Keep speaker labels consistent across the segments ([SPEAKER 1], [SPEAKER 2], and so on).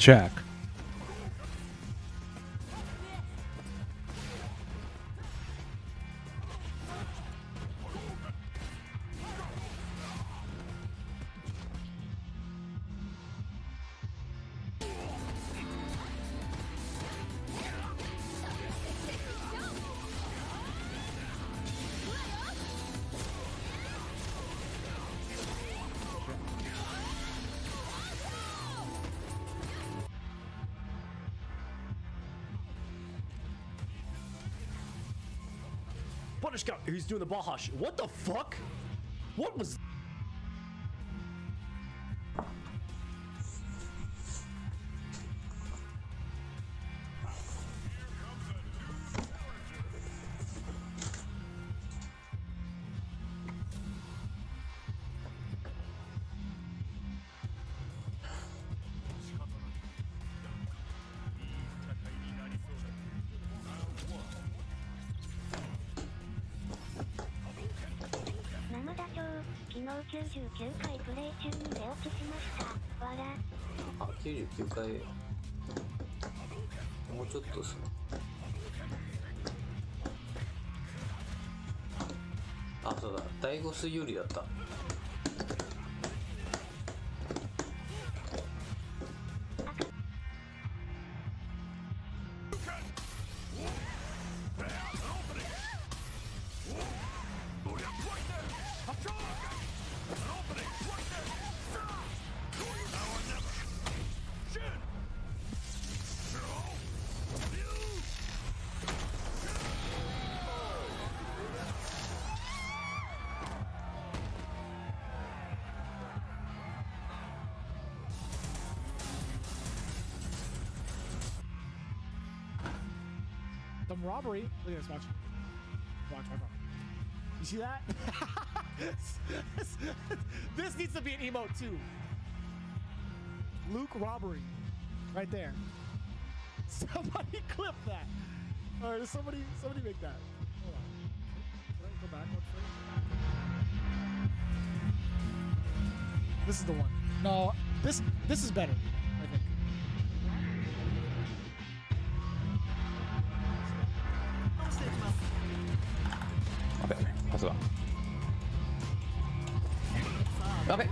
[SPEAKER 1] check.
[SPEAKER 2] Punish Scout, he's doing the Bahash. What the fuck? What was...
[SPEAKER 3] あ、99回もうちょっとですね。あ、そうだ、第5水有利だった。
[SPEAKER 1] Some robbery. Look at this. Watch. Watch. You see that? This needs to be an emote too. Luke robbery. Right there. Somebody clip that. All right, somebody make that. Hold on. Can I go back one frame? This is the one. No, this is better, I think.
[SPEAKER 4] Okay, パスだ。やべ。は？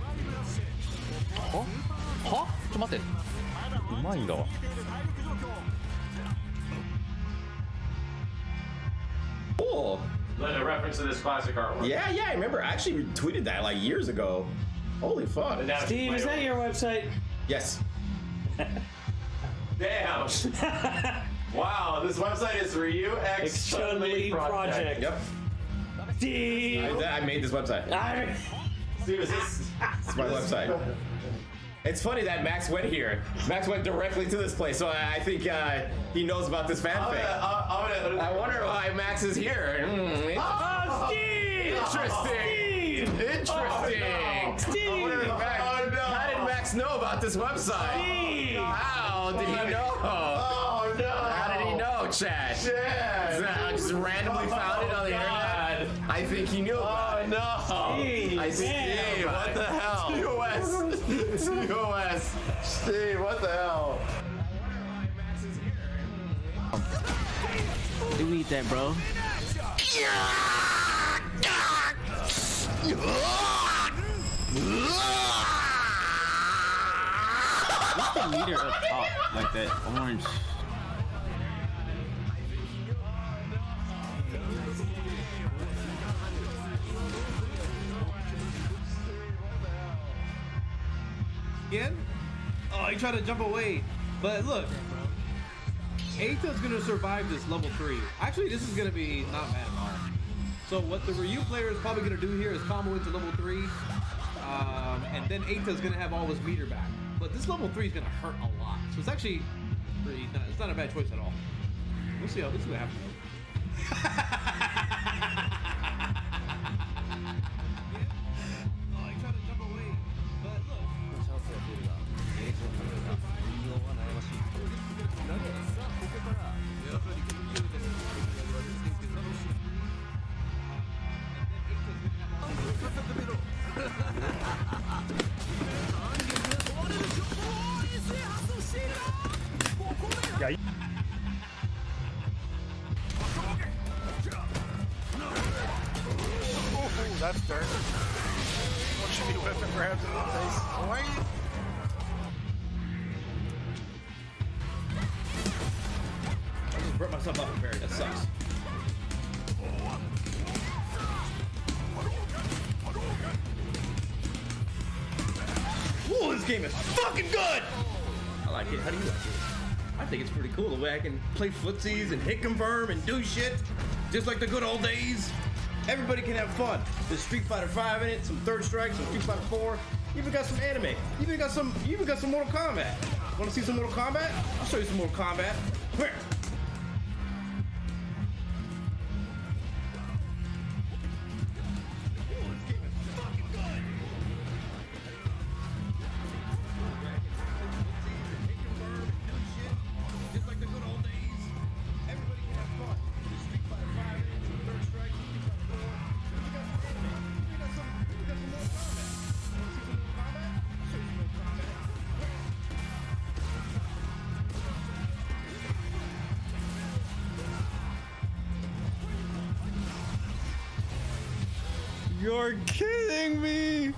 [SPEAKER 4] ちょっと待って。うまいんだわ。
[SPEAKER 5] Cool.
[SPEAKER 6] A reference to this classic artwork.
[SPEAKER 5] Yeah, I remember. I actually tweeted that like years ago. Holy fuck.
[SPEAKER 7] Steve, is that your website?
[SPEAKER 5] Yes.
[SPEAKER 6] Damn. Wow, this website is Ryu X Chun-Li Project.
[SPEAKER 5] Yep.
[SPEAKER 7] Steve!
[SPEAKER 5] I made this website.
[SPEAKER 6] Steve, is this?
[SPEAKER 5] It's my website. It's funny that Max went here. Max went directly to this place, so I think he knows about this fanfic. I wonder why Max is here.
[SPEAKER 7] Oh, Steve!
[SPEAKER 5] Interesting.
[SPEAKER 7] Steve!
[SPEAKER 5] Interesting.
[SPEAKER 7] Steve!
[SPEAKER 5] How did Max know about this website?
[SPEAKER 7] Steve!
[SPEAKER 5] How did he know?
[SPEAKER 6] Oh no!
[SPEAKER 5] How did he know, Chad? Just randomly found it on the internet. I think he knew about it.
[SPEAKER 6] Oh no!
[SPEAKER 7] Steve,
[SPEAKER 5] I see. What the hell? TOS. TOS.
[SPEAKER 6] Steve, what the hell?
[SPEAKER 7] Delete that, bro. What's the meter up top like that? Orange.
[SPEAKER 8] Again? Oh, he tried to jump away. But look, Eita's gonna survive this level 3. Actually, this is gonna be not bad at all. So what the Ryu player is probably gonna do here is combo into level 3, and then Eita's gonna have all his meter back. But this level 3 is gonna hurt a lot. So it's actually pretty. It's not a bad choice at all. We'll see what happens. Oh, he tried to jump away. But look.
[SPEAKER 2] Yeah.
[SPEAKER 9] Ooh, that's dirt. Don't should be whipping grabs in the face. Why?
[SPEAKER 8] I just burnt myself up a berry. That sucks. Ooh, this game is fucking good! I like it. How do you like it? I think it's pretty cool the way I can play footsies and hit confirm and do shit just like the good old days. Everybody can have fun. There's Street Fighter 5 in it, some Third Strike, some Street Fighter 4. Even got some anime. Even got some Mortal Kombat. Want to see some Mortal Kombat? I'll show you some Mortal Kombat. Come here.
[SPEAKER 4] You're kidding me!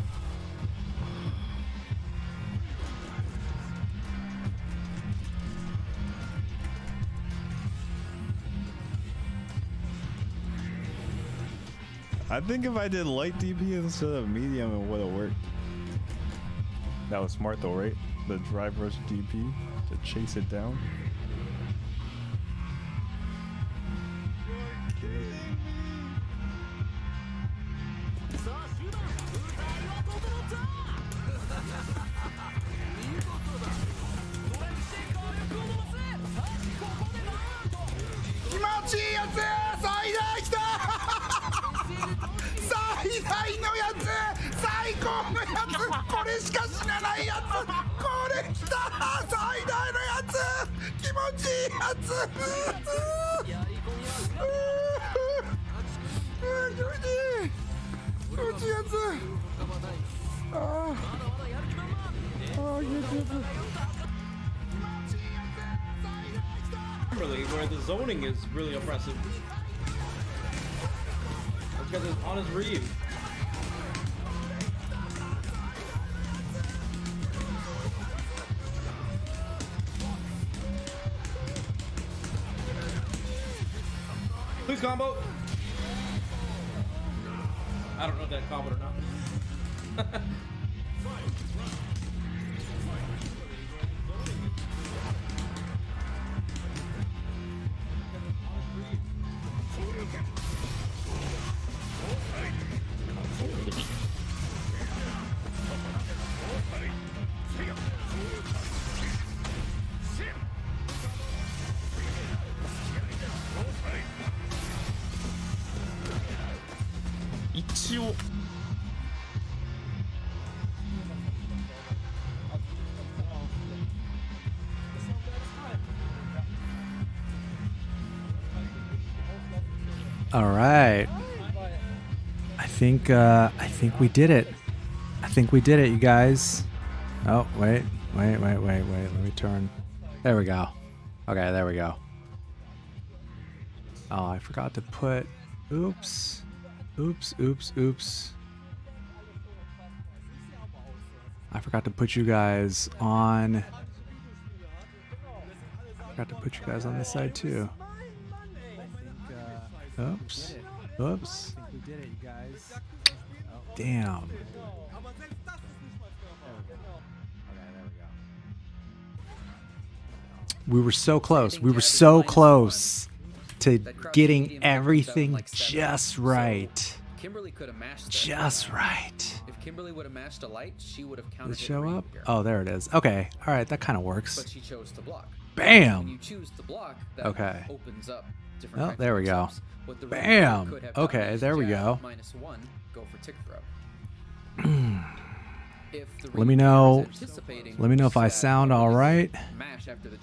[SPEAKER 4] I think if I did light DP instead of medium, it would have worked. That was smart though, right? The drive rush DP to chase it down.
[SPEAKER 8] Really, where the zoning is really oppressive. That's because it's on his Ryu. Please combo. I don't know if that combo or not.
[SPEAKER 1] All right. I think we did it. I think we did it, you guys. Oh, wait. Let me turn. There we go. Okay, there we go. Oh, I forgot to put. Oops. I forgot to put you guys on. I forgot to put you guys on this side too. Oops. I think we did it, you guys. Damn. We were so close. We were so close to getting everything just right.
[SPEAKER 10] Kimberly could have mashed
[SPEAKER 1] just right.
[SPEAKER 10] If Kimberly would have mashed a light, she would have counted
[SPEAKER 1] Did it show
[SPEAKER 10] it
[SPEAKER 1] up? Oh, there it is. Okay. All right. That kind of works.
[SPEAKER 10] But she chose to block.
[SPEAKER 1] Bam.
[SPEAKER 10] When you choose to block, that
[SPEAKER 1] okay.
[SPEAKER 10] opens up different.
[SPEAKER 1] Oh, there we go.
[SPEAKER 10] The
[SPEAKER 1] Bam. Okay. There we go.
[SPEAKER 10] -1, go for tick throw.
[SPEAKER 1] Let me know. Let me know if I sound all right.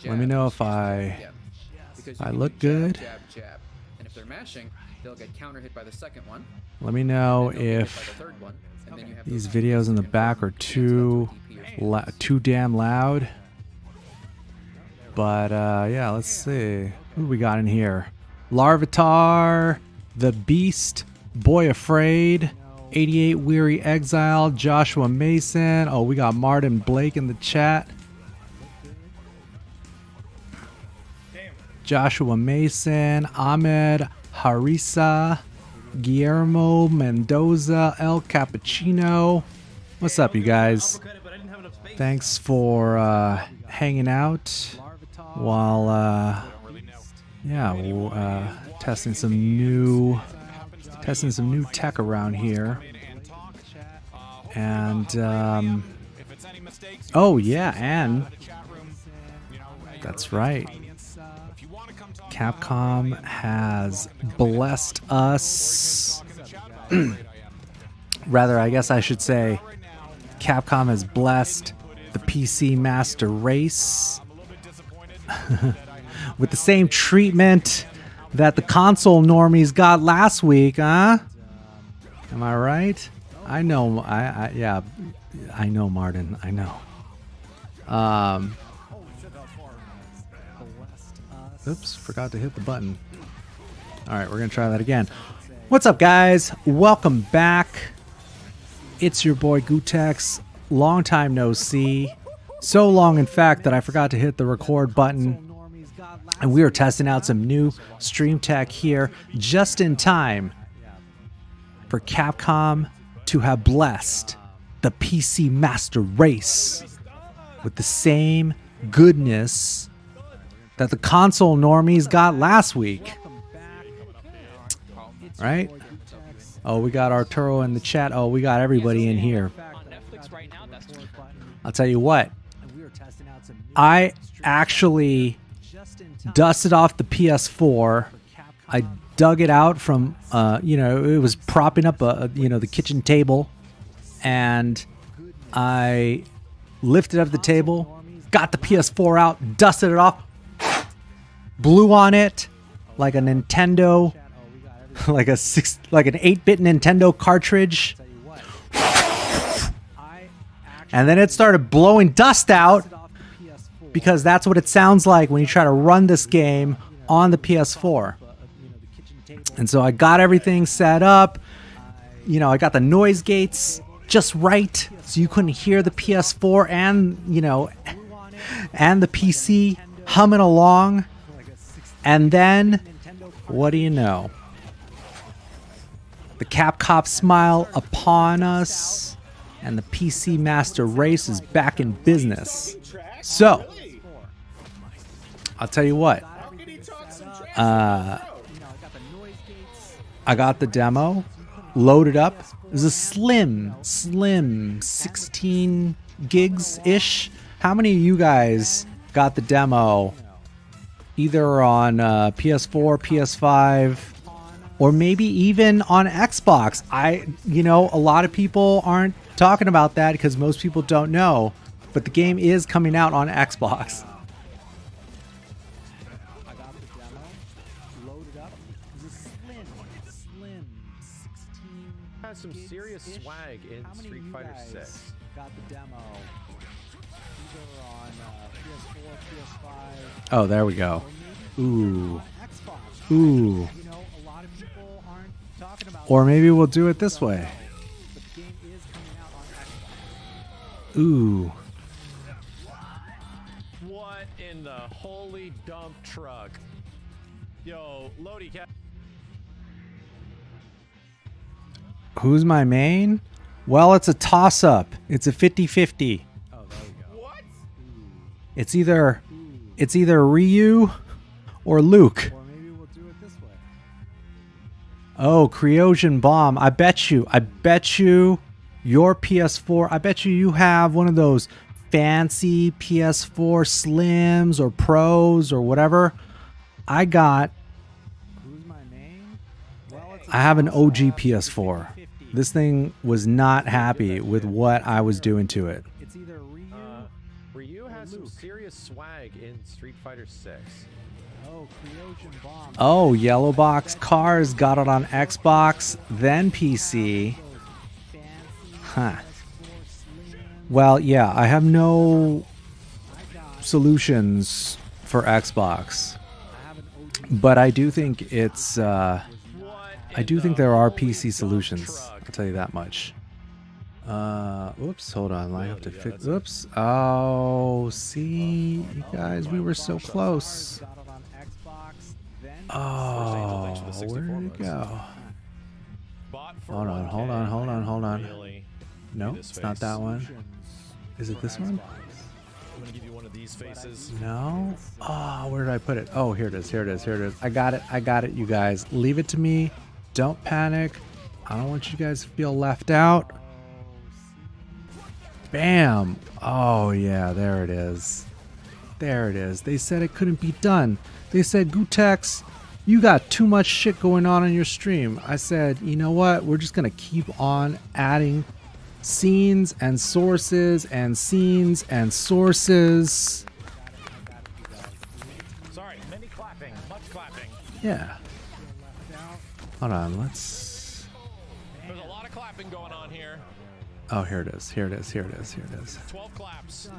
[SPEAKER 1] Let me know if I look good.
[SPEAKER 10] And if they're mashing, they'll get counter hit by the second one.
[SPEAKER 1] Let me know if these videos in the back are too damn loud. But yeah, let's see. Who we got in here? Larvitar, The Beast, Boy Afraid, 88 Weary Exile, Joshua Mason. Oh, we got Martin Blake in the chat. Joshua Mason, Ahmed Harisa, Guillermo Mendoza, El Cappuccino. What's up, you guys? Thanks for hanging out while testing some new tech around here. And oh yeah, and that's right. Capcom has blessed us. Rather, I guess I should say Capcom has blessed the PC Master Race with the same treatment that the console normies got last week, huh? Am I right? I know. Yeah, I know, Martin. I know. Oops, forgot to hit the button. All right, we're gonna try that again. What's up, guys? Welcome back. It's your boy Gutex. Long time no see. So long, in fact, that I forgot to hit the record button. And we are testing out some new stream tech here just in time for Capcom to have blessed the PC Master Race with the same goodness that the console normies got last week. Right? Oh, we got Arturo in the chat. Oh, we got everybody in here. I'll tell you what. I actually dusted off the PS4. I dug it out from, it was propping up, the kitchen table. And I lifted up the table, got the PS4 out, dusted it off, blew on it like a Nintendo, like an 8-bit Nintendo cartridge. And then it started blowing dust out because that's what it sounds like when you try to run this game on the PS4. And so I got everything set up. I got the noise gates just right so you couldn't hear the PS4 and the PC humming along. And then, what do you know? The Capcom smile upon us, and the PC Master Race is back in business. So, I'll tell you what. I got the demo, loaded up. It was a slim 16 gigs-ish. How many of you guys got the demo either on PS4, PS5, or maybe even on Xbox? A lot of people aren't talking about that because most people don't know, but the game is coming out on Xbox. I got the demo, loaded up. It was a slim 16.
[SPEAKER 2] Has some serious swag in Street Fighter 6.
[SPEAKER 1] Got the demo either on PS4, PS5. Oh, there we go. Ooh. Ooh. Or maybe we'll do it this way. Ooh.
[SPEAKER 2] What in the holy dump truck? Yo, Lodi Cat.
[SPEAKER 1] Who's my main? Well, it's a toss-up. It's a 50-50. Oh, there we go. What? It's either Ryu or Luke. Or maybe we'll do it this way. Oh, Creosion Bomb. I bet you your PS4, I bet you have one of those fancy PS4 Slims or Pros or whatever. I have an OG PS4. This thing was not happy with what I was doing to it.
[SPEAKER 2] It's either Ryu has some serious swag in Street Fighter 6.
[SPEAKER 1] Oh, Yellow Box Cars got it on Xbox, then PC. Huh. Well, yeah, I have no solutions for Xbox, but I do think it's. I do think there are PC solutions. I'll tell you that much. Oops, hold on. I have to fix. Oops. Oh, see, you guys, we were so close. Oh, where did it go? Hold on, hold on, hold on, hold on. No, it's not that one. Is it this one? No. Oh, where did I put it? Oh, here it is. Here it is. Here it is. I got it. I got it, you guys. Leave it to me. Don't panic. I don't want you guys to feel left out. Bam. Oh, yeah. There it is. There it is. They said it couldn't be done. They said, Gutex, you got too much shit going on your stream. I said, you know what? We're just going to keep on adding scenes and sources and scenes and sources.
[SPEAKER 2] Sorry, many clapping, much clapping.
[SPEAKER 1] Yeah. Hold on, let's...
[SPEAKER 2] There's a lot of clapping going on here.
[SPEAKER 1] Oh, here it is. Here it is. Here it is. Here it is.
[SPEAKER 2] 12 claps.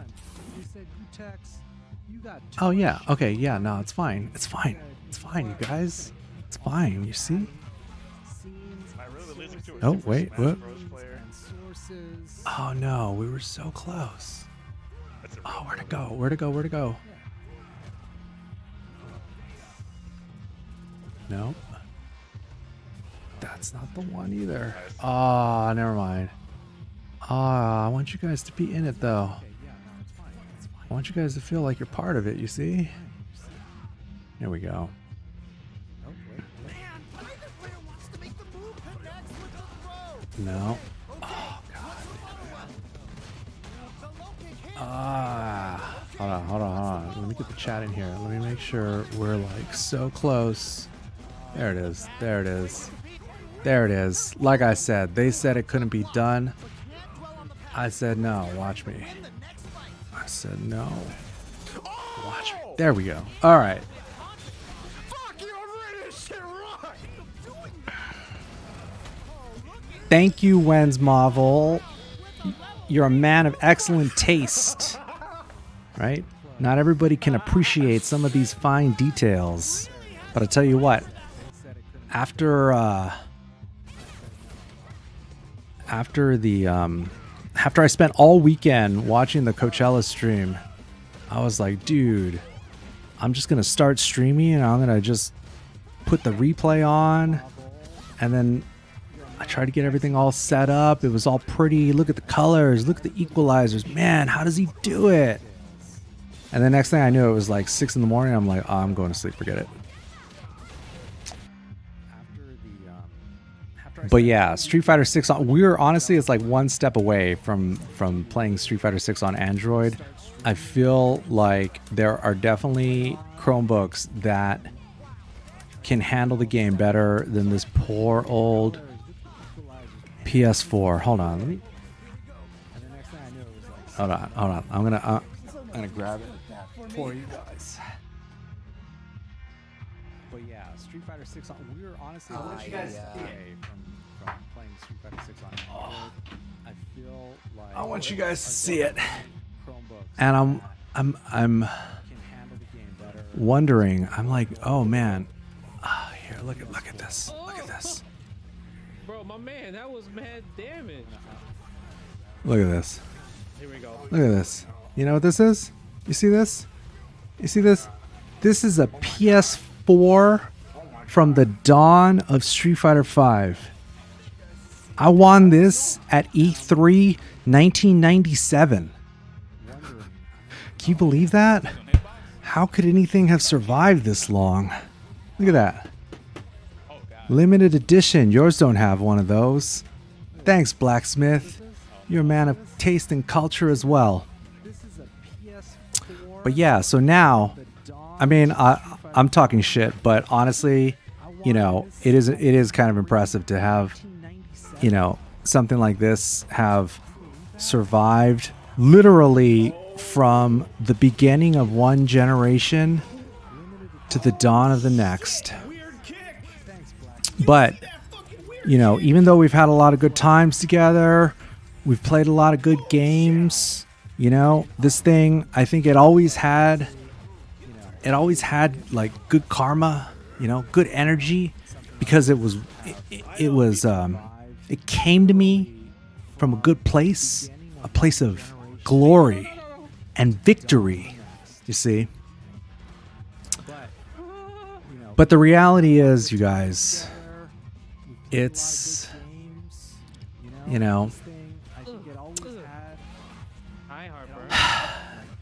[SPEAKER 1] Oh, yeah. Okay, yeah, no, it's fine. It's fine. It's fine, you guys. It's fine, you see? Oh, wait, what? Oh, no, we were so close. Oh, where'd it go? Where'd it go? Where'd it go? Nope. That's not the one either. Ah, never mind. Ah, I want you guys to be in it, though. I want you guys to feel like you're part of it, you see? Here we go. No. Oh, God. Ah. Hold on, hold on, hold on. Let me get the chat in here. Let me make sure we're, like, so close. There it is. There it is. There it is. Like I said, they said it couldn't be done. I said no. Watch me. I said no. Watch me. There we go. All right. Thank you, Wenz Marvel. You're a man of excellent taste. Right? Not everybody can appreciate some of these fine details. But I tell you what, after I spent all weekend watching the Coachella stream, I was like, dude, I'm just gonna start streaming and I'm gonna just put the replay on, and then I tried to get everything all set up. It was all pretty. Look at the colors, look at the equalizers. Man, how does he do it? And the next thing I knew, it was like 6 in the morning. I'm like, oh, I'm going to sleep, forget it. But yeah, Street Fighter 6 on, we're honestly, it's like one step away from playing Street Fighter 6 on Android. I feel like there are definitely Chromebooks that can handle the game better than this poor old PS4. Hold on, let me. Hold on, hold on. I'm gonna grab it for you guys. But yeah, Street Fighter 6 on. We're honestly away from playing Street Fighter 6 on Android. I feel like I want you guys to see it, and I'm wondering. I'm like, oh man, here, look at this, look at this.
[SPEAKER 2] Bro, my man, that was mad damage.
[SPEAKER 1] Look at this.
[SPEAKER 2] Here we go.
[SPEAKER 1] Look at this. You know what this is? You see this? You see this? This is a PS4 from the dawn of Street Fighter V. I won this at E3 1997. Can you believe that? How could anything have survived this long? Look at that. Limited edition. Yours don't have one of those. Thanks, Blacksmith. You're a man of taste and culture as well. But yeah, so now, I mean, I'm talking shit, but honestly, you know, it is kind of impressive to have, you know, something like this have survived literally from the beginning of one generation to the dawn of the next. But, you know, even though we've had a lot of good times together, we've played a lot of good games, you know, this thing, I think it always had it always had like good karma, you know, good energy, because it came to me from a good place, a place of glory and victory, you see. But the reality is, you guys, it's, you know,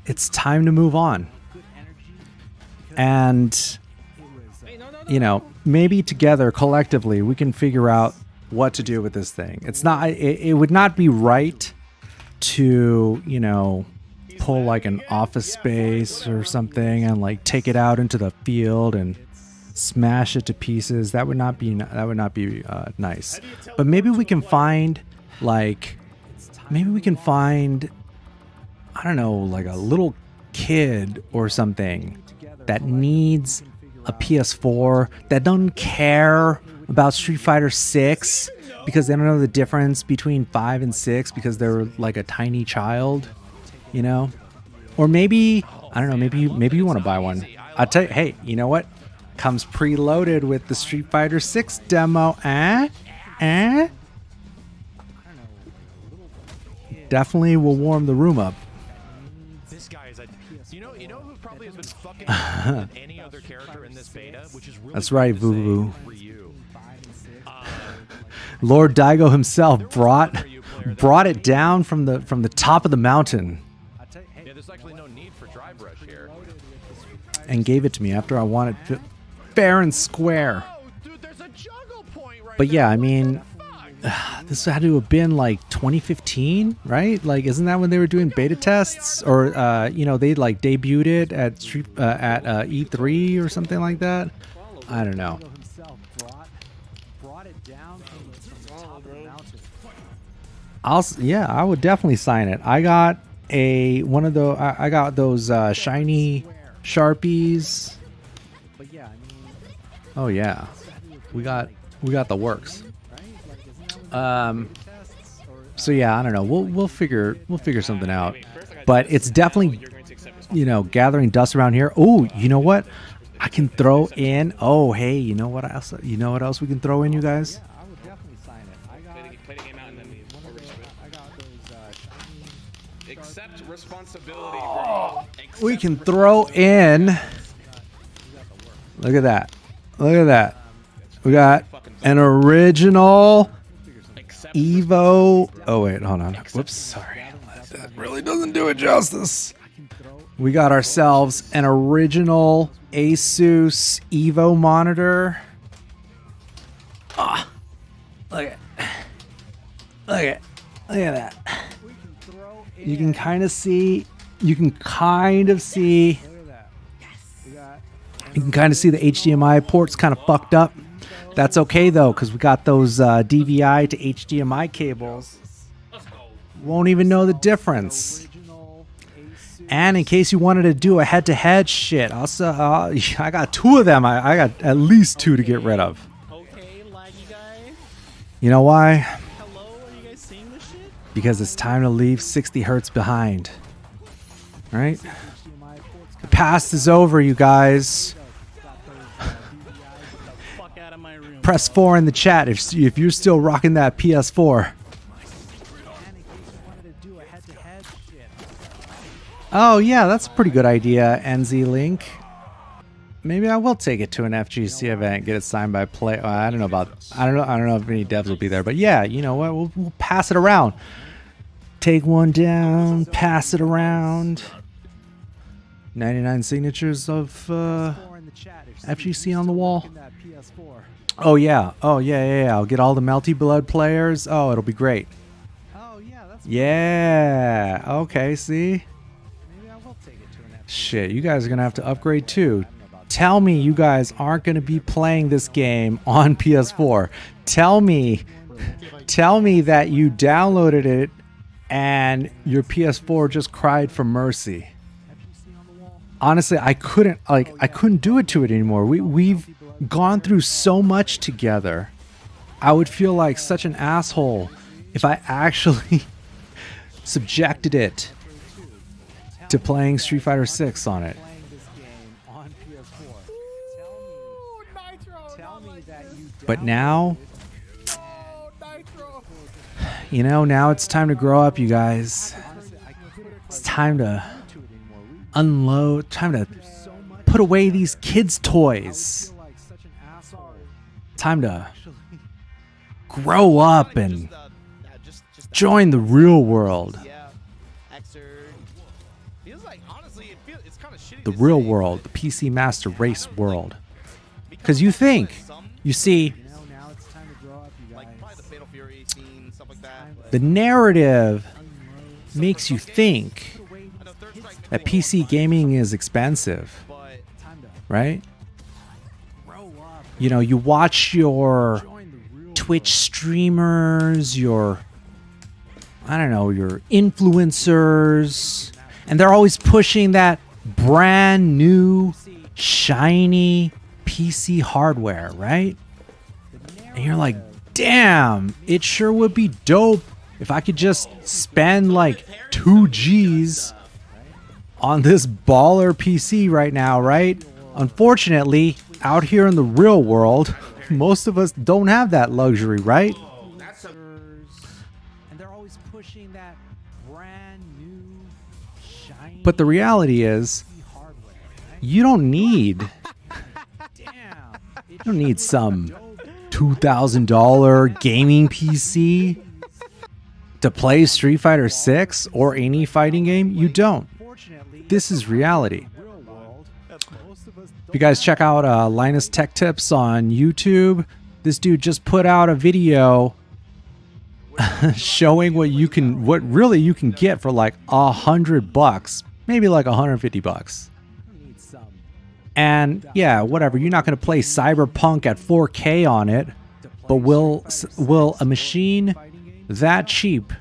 [SPEAKER 1] it's time to move on. And, you know, maybe together, collectively, we can figure out what to do with this thing. It's not, it would not be right to, you know, pull like an Office Space or something and like take it out into the field and smash it to pieces. That would not be nice. But maybe we can find like, I don't know, like a little kid or something that needs a PS4, that doesn't care about Street Fighter 6 because they don't know the difference between 5 and 6 because they're like a tiny child, you know? Or maybe, I don't know, maybe you want to buy one. I'll tell you, hey, you know what? Comes preloaded with the Street Fighter 6 demo. Definitely will warm the room up.
[SPEAKER 2] This guy is a, you know who probably has been fucking than any other character in this beta, which is really
[SPEAKER 1] That's right,
[SPEAKER 2] cool to
[SPEAKER 1] Boo
[SPEAKER 2] say,
[SPEAKER 1] Boo.
[SPEAKER 2] Ryu.
[SPEAKER 1] Lord Daigo himself brought it down from the top of the mountain.
[SPEAKER 2] Yeah, there's actually no need for dry brush here.
[SPEAKER 1] And gave it to me after I wanted it fair and square.
[SPEAKER 2] Oh, dude, there's a juggle point right
[SPEAKER 1] But yeah,
[SPEAKER 2] there.
[SPEAKER 1] I mean, this had to have been like 2015, right? Like, isn't that when they were doing beta tests? Or, you know, they like debuted it at E3 or something like that? I don't know. I would definitely sign it. I got one of those. I got those shiny Sharpies. Oh yeah, we got the works. So yeah, I don't know. We'll figure something out. But it's definitely, you know, gathering dust around here. Oh, you know what? I can throw in. Oh, hey, you know what else? You know what else we can throw in, you guys?
[SPEAKER 6] Accept responsibility, bro.
[SPEAKER 1] We can throw in. Look at that. Look at that. We got an original Evo. Oh wait, hold on. Whoops, sorry. That really doesn't do it justice. We got ourselves an original Asus Evo monitor. Ah, look at that. You can kind of see. You can kind of see the HDMI ports kind of fucked up. That's okay though, because we got those DVI to HDMI cables. Won't even know the difference. And in case you wanted to do a head-to-head shit, also I got two of them. I got at least two to get rid of.
[SPEAKER 7] Okay, laggy guy.
[SPEAKER 1] You know why?
[SPEAKER 7] Hello, are you guys seeing this shit?
[SPEAKER 1] Because it's time to leave 60 hertz behind. Right? The past is over, you guys.
[SPEAKER 7] Fuck out of my room.
[SPEAKER 1] Press 4 in the chat if you're still rocking that PS4. Oh yeah, that's a pretty good idea, NZ Link. Maybe I will take it to an FGC event, get it signed by play. I don't know if any devs will be there, but yeah, you know what? We'll pass it around. Take one down, pass it around. 99 signatures of FGC on the wall. Oh yeah, I'll get all the Melty Blood players. Oh, it'll be great. Yeah. Okay. See. Shit, you guys are gonna have to upgrade too. Tell me you guys aren't gonna be playing this game on PS4. Tell me that you downloaded it and your PS4 just cried for mercy. Honestly, I couldn't do it to it anymore. We've gone through so much together. I would feel like such an asshole if I actually subjected it to playing Street Fighter 6 on it. But now, you know, now it's time to grow up, you guys. It's time to unload, time to put away these kids' toys. Time to grow up and join the real world. The real world, the PC Master Race world. Because you see, the narrative makes you think that PC gaming is expensive, right? You know, you watch your Twitch streamers, your influencers, and they're always pushing that brand new, shiny PC hardware, right? And you're like, damn, it sure would be dope if I could just spend like 2 G's on this baller PC right now, right? Unfortunately, out here in the real world, most of us don't have that luxury, right? And they're always pushing that brand new, shiny. But the reality is, you don't need some $2,000 gaming PC to play Street Fighter 6 or any fighting game. You don't. This is reality. If you guys check out Linus Tech Tips on YouTube, this dude just put out a video showing what really you can get for like $100, maybe like $150. And yeah, whatever, you're not going to play Cyberpunk at 4K on it, but will a machine that cheap,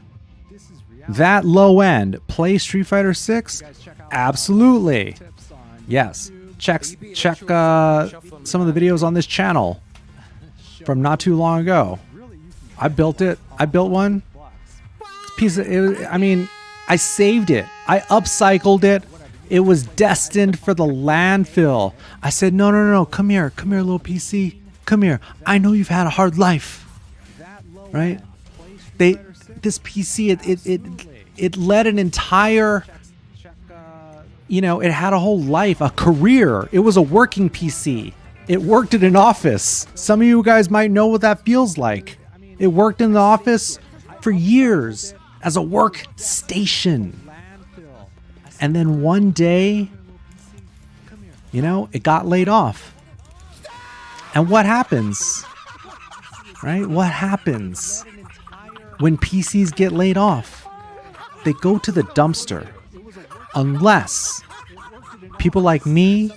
[SPEAKER 1] that low end, play Street Fighter 6? Absolutely. Yes. Check some of the videos on this channel from not too long ago. I built it. I built one. I saved it. I upcycled it. It was destined for the landfill. I said, no, come here, little PC, come here. I know you've had a hard life, right? This PC, it led an entire, it had a whole life, a career. It was a working PC. It worked in an office. Some of you guys might know what that feels like. It worked in the office for years as a workstation. And then one day, it got laid off. And what happens? Right? What happens when PCs get laid off? They go to the dumpster. Unless people like me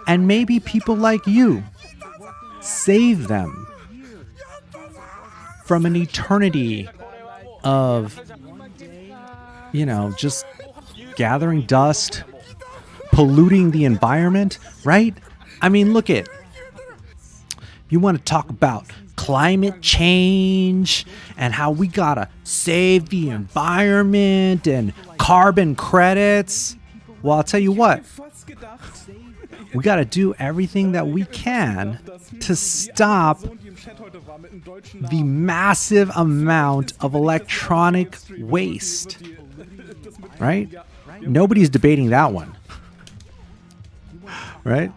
[SPEAKER 1] and maybe people like you save them from an eternity of, just gathering dust, polluting the environment, right? I mean, look at, you want to talk about climate change and how we gotta save the environment and carbon credits. Well, I'll tell you what, we gotta do everything that we can to stop the massive amount of electronic waste, right? Nobody's debating that one, right?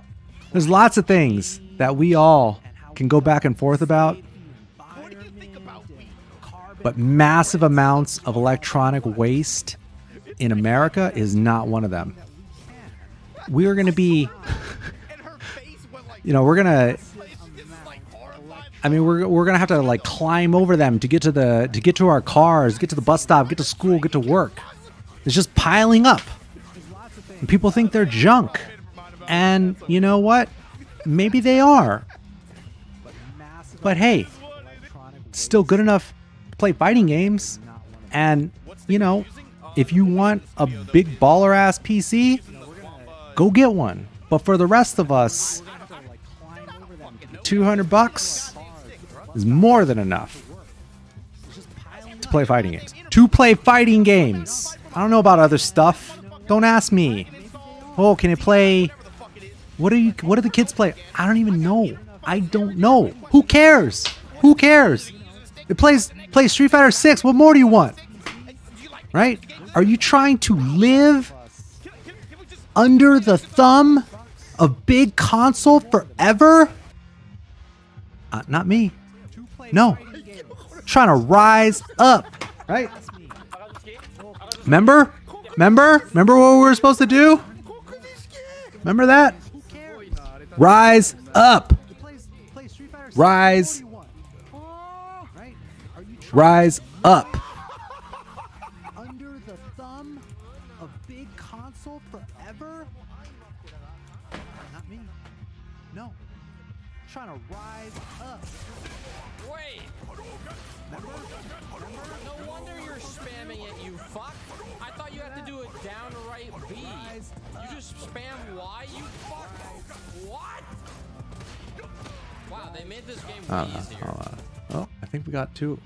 [SPEAKER 1] There's lots of things that we all can go back and forth about, but massive amounts of electronic waste in America is not one of them. We are going to be, we're going to have to like climb over them to get to our cars, get to the bus stop, get to school, get to work. It's just piling up. And people think they're junk. And you know what? Maybe they are. But hey, it's still good enough to play fighting games. And, if you want a big baller ass PC, go get one. But for the rest of us, $200 is more than enough to play fighting games. I don't know about other stuff. Don't ask me. Oh, can it play What do the kids play? I don't even know. I don't know. Who cares? Who cares? It plays Street Fighter 6. What more do you want? Right? Are you trying to live under the thumb of big console forever? Not me. No. Trying to rise up, right? Remember what we were supposed to do? Remember that? Rise up. Rise. Rise up. Under the thumb of big console forever? Not me. No. Trying to rise up.
[SPEAKER 2] Wait. No wonder you're spamming it, you fuck. I thought you had to do it down to right B. You just spam Y, you fuck. What? Wow, they made this game way easier.
[SPEAKER 1] Oh, I think we got two.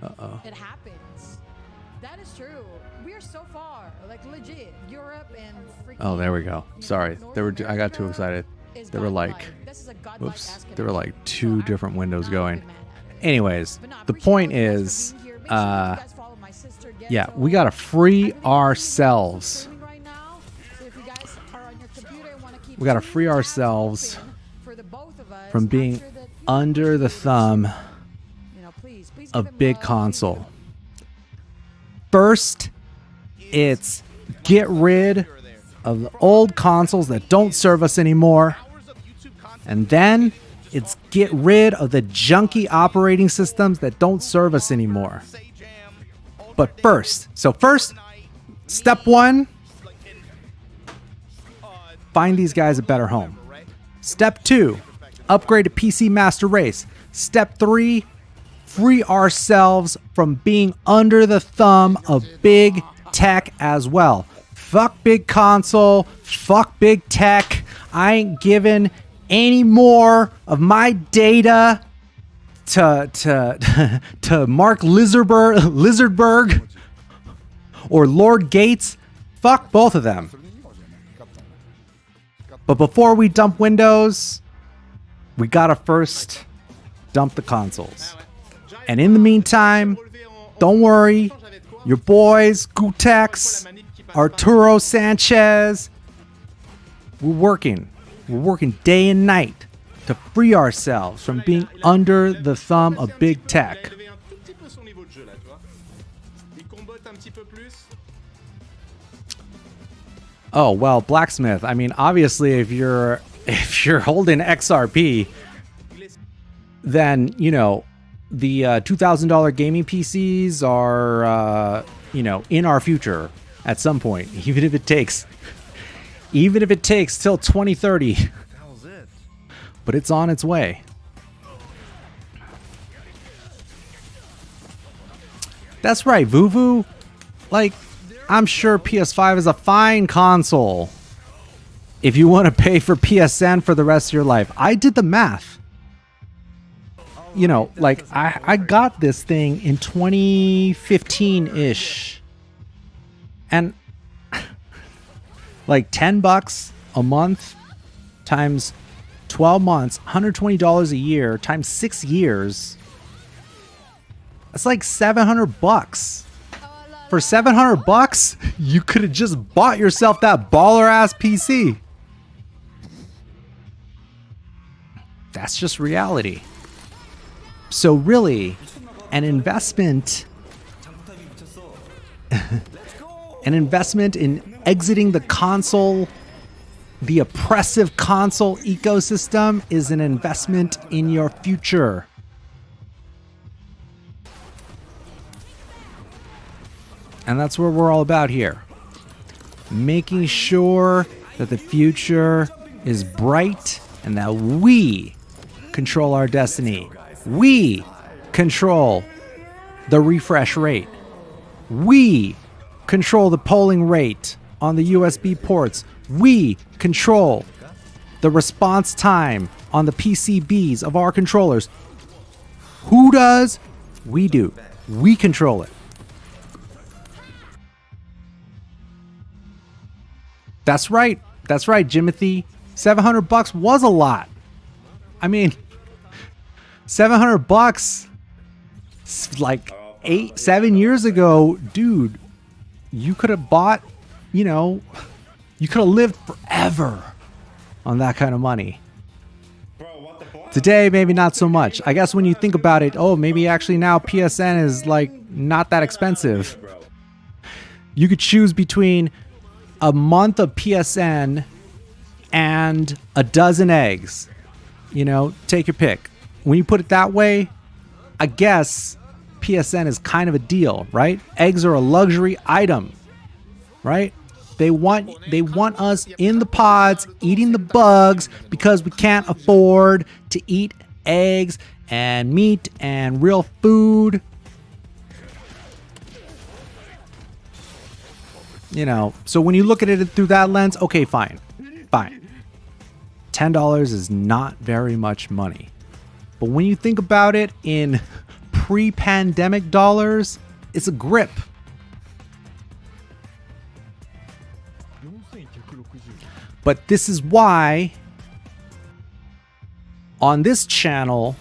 [SPEAKER 1] Uh-oh.
[SPEAKER 11] It happens. That is true. We are so far, like legit, Europe and freaking.
[SPEAKER 1] Oh, there we go. Sorry, I got too excited. There were like, whoops, there were like two different windows going. Anyways, the point is, yeah, we gotta free ourselves. We gotta free ourselves from being under the thumb of big console. First, it's get rid of the old consoles that don't serve us anymore. And then it's get rid of the junky operating systems that don't serve us anymore. But first, step one, find these guys a better home. Step two, upgrade to PC Master Race. Step three, free ourselves from being under the thumb of big tech as well. Fuck big console, fuck big tech. I ain't giving any more of my data to Mark Lizardberg or Lord Gates. Fuck both of them. But before we dump Windows, we gotta first dump the consoles. And in the meantime, don't worry, your boys, Gutex, Arturo Sanchez, we're working day and night to free ourselves from being under the thumb of big tech. Oh, well, Blacksmith. I mean, obviously if you're holding XRP, then, you know, the $2,000 gaming PCs are, you know, in our future at some point, even if it takes till 2030. But it's on its way. That's right, Vuvu. Like, I'm sure PS5 is a fine console if you want to pay for PSN for the rest of your life. I did the math. You know, like, I got this thing in 2015-ish. And like $10 a month times 12 months, $120 a year times 6 years. That's like $700. For $700, you could have just bought yourself that baller ass PC. That's just reality. So really, an investment in exiting the console, the oppressive console ecosystem, is an investment in your future. And that's what we're all about here. Making sure that the future is bright and that we control our destiny. We control the refresh rate. We control the polling rate on the USB ports. We control the response time on the PCBs of our controllers. Who does? We do. We control it. That's right. That's right, Jimothy. $700 was a lot. I mean, $700 like 7 years ago, dude, you could have bought, you know, you could have lived forever on that kind of money. Today, maybe not so much. I guess when you think about it, oh, maybe actually now PSN is like not that expensive. You could choose between a month of PSN and a dozen eggs. You know, take your pick. When you put it that way, I guess PSN is kind of a deal, right? Eggs are a luxury item, right? They want us in the pods eating the bugs because we can't afford to eat eggs and meat and real food. You know, so when you look at it through that lens, okay, fine. $10 is not very much money. But when you think about it in pre-pandemic dollars, it's a grip. But this is why on this channel,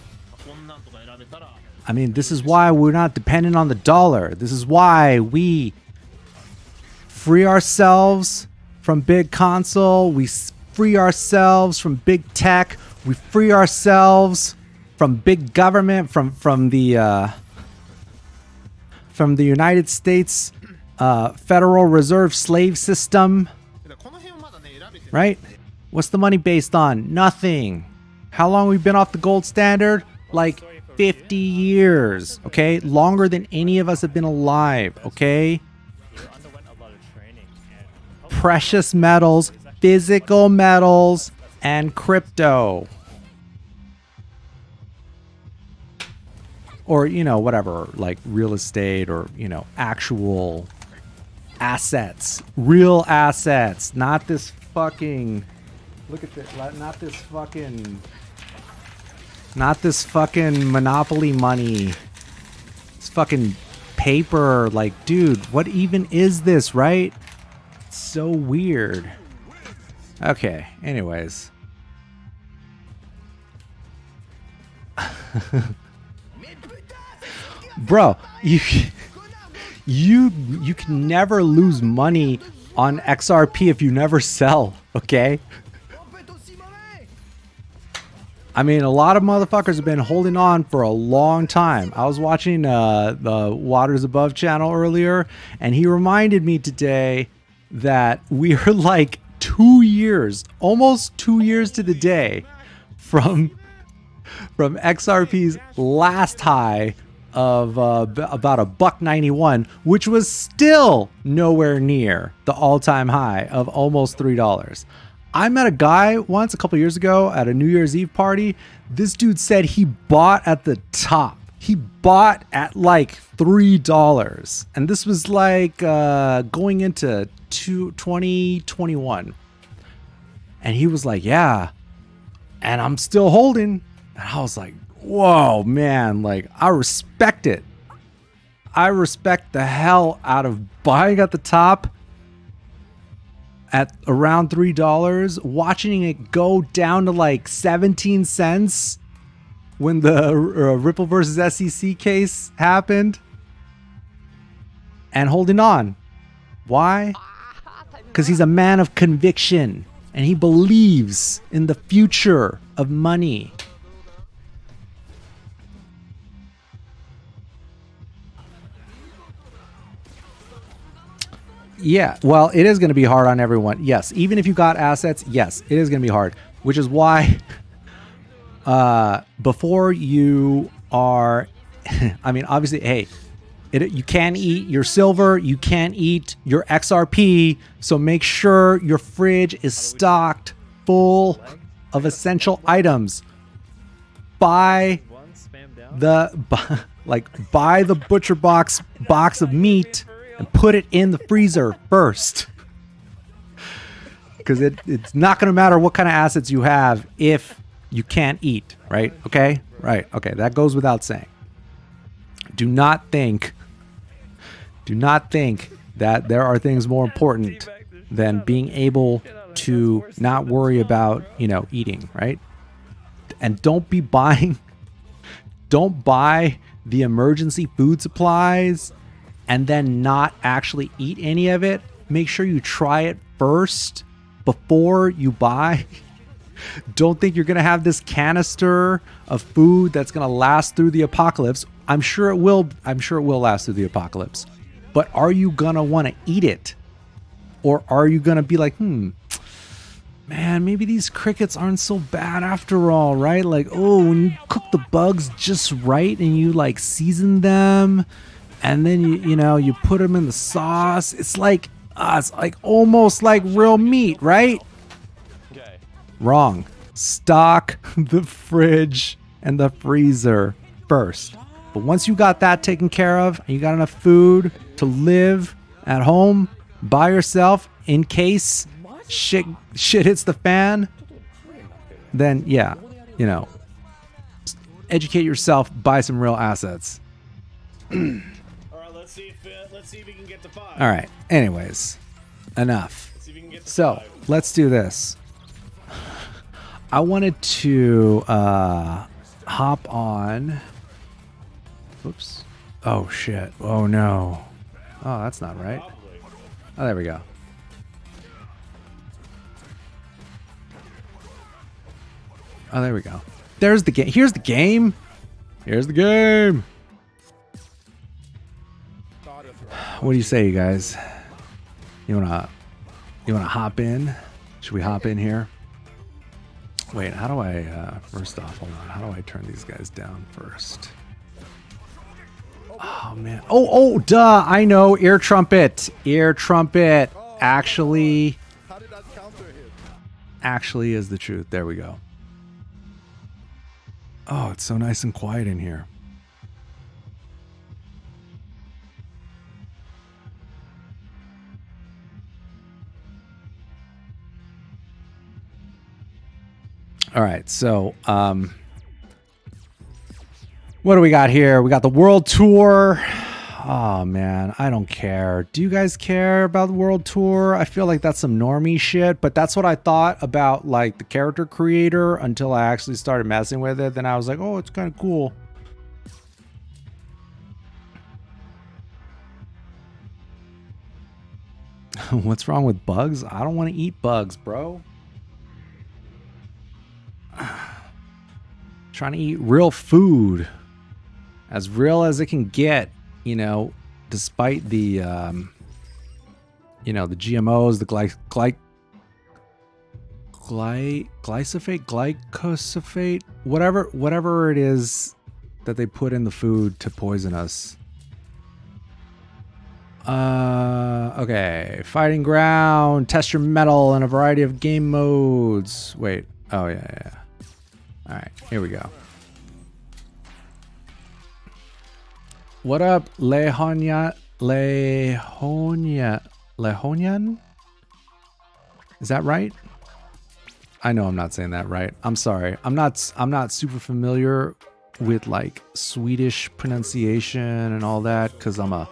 [SPEAKER 1] I mean, this is why we're not dependent on the dollar. This is why we free ourselves from big console. We free ourselves from big tech. We free ourselves from big government, from the United States Federal Reserve slave system. Right? What's the money based on? Nothing. How long we've been off the gold standard? Like 50 years. Okay? Longer than any of us have been alive. Okay? Precious metals, physical metals, and crypto. Or, you know, whatever, like real estate or, you know, actual assets. Real assets. Not this fucking... Look at this. Not this fucking monopoly money. It's fucking paper. Like, dude, what even is this, right? It's so weird. Okay, anyways. Bro, you can never lose money on XRP if you never sell, okay? I mean, a lot of motherfuckers have been holding on for a long time. I was watching the Waters Above channel earlier, and he reminded me today that we are like 2 years, almost 2 years to the day from XRP's last high of about $1.91, which was still nowhere near the all-time high of almost $3. I met a guy once a couple years ago at a New Year's Eve party. This dude said he bought at the top. He bought at like $3, and this was like going into 2021. And he was like, yeah, and I'm still holding. And I was like, whoa, man, like, I respect it. I respect the hell out of buying at the top at around $3, watching it go down to like 17 cents when the Ripple versus SEC case happened, and holding on. Why? Because he's a man of conviction and he believes in the future of money. Yeah, well, it is going to be hard on everyone. Yes, even if you got assets, yes, it is going to be hard. Which is why before you are, I mean, obviously, hey, you can't eat your silver, you can't eat your XRP, so make sure your fridge is stocked full of essential items. Buy the butcher box of meat and put it in the freezer first. Because it's not going to matter what kind of assets you have if you can't eat, right? Okay? Right. Okay, that goes without saying. Do not think that there are things more important than being able to not worry about, you know, eating, right? And don't be buying, don't buy the emergency food supplies and then not actually eat any of it. Make sure you try it first before you buy. Don't think you're going to have this canister of food that's going to last through the apocalypse. I'm sure it will last through the apocalypse. But are you going to want to eat it? Or are you going to be like, man, maybe these crickets aren't so bad after all, right? Like, oh, when you cook the bugs just right and you like season them and then you put them in the sauce, it's like almost like real meat, right?
[SPEAKER 6] Okay.
[SPEAKER 1] Wrong. Stock the fridge and the freezer first. But once you got that taken care of and you got enough food to live at home by yourself in case shit hits the fan, then yeah, educate yourself, buy some real assets.
[SPEAKER 8] All right, let's see if we can get to 5.
[SPEAKER 1] All right. Anyways, enough. So let's do this. I wanted to hop on. Oops. Oh shit. Oh no. Oh, that's not right. Oh, there we go. Oh, there we go. There's the game. Here's the game. Here's the game. What do you say, you guys? You wanna hop in? Should we hop in here? Wait, how do I first off, hold on. How do I turn these guys down first? Oh man. Oh, duh. I know. Ear trumpet. Ear trumpet. Actually is the truth. There we go. Oh, it's so nice and quiet in here. All right, so what do we got here? We got the world tour. Oh man, I don't care. Do you guys care about the world tour? I feel like that's some normie shit, but that's what I thought about like the character creator until I actually started messing with it. Then I was like, oh, it's kind of cool. What's wrong with bugs? I don't want to eat bugs, bro. Trying to eat real food, as real as it can get, despite the the GMOs, the glyphosate, whatever it is that they put in the food to poison us. Okay, fighting ground, test your metal in a variety of game modes. Wait, oh yeah. All right, here we go. What up, Lehonian? Is that right? I know I'm not saying that right. I'm sorry. I'm not super familiar with like Swedish pronunciation and all that because I'm a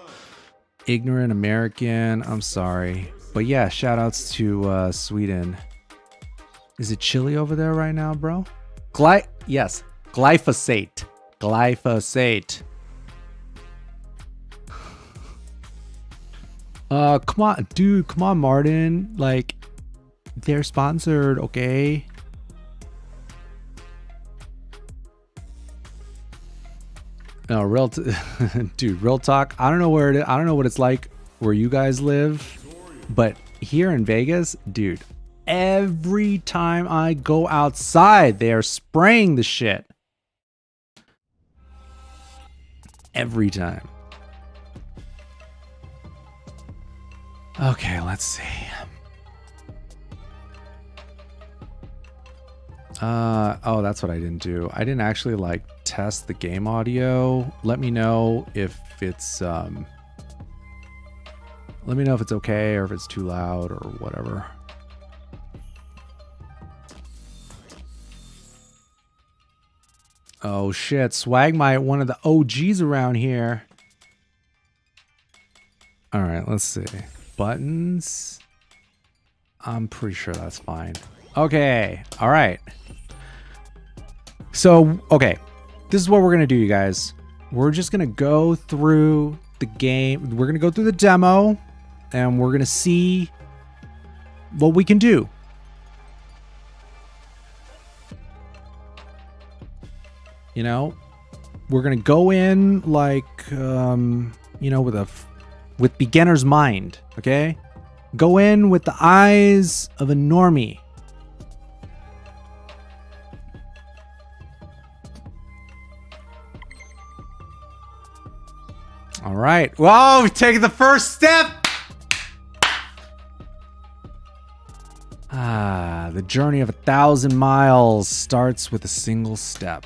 [SPEAKER 1] ignorant American. I'm sorry. But yeah, shout outs to Sweden. Is it chilly over there right now, bro? Yes, glyphosate. Glyphosate. Come on, dude. Come on, Martin. Like, they're sponsored, okay? No, dude. Real talk. I don't know where it is. I don't know what it's like where you guys live, but here in Vegas, dude. Every time I go outside, they are spraying the shit. Every time. Okay, let's see. Oh, that's what I didn't do. I didn't actually like test the game audio. Let me know if it's let me know if it's okay or if it's too loud or whatever. Oh shit, Swagmite, one of the OGs around here. All right, let's see. Buttons. I'm pretty sure that's fine. Okay. All right. So, okay. This is what we're going to do, you guys. We're just going to go through the game. We're going to go through the demo, and we're going to see what we can do. You know, we're going to go in like, you know, with beginner's mind, okay? Go in with the eyes of a normie. All right. Whoa, we've taken the first step. The journey of 1,000 miles starts with a single step.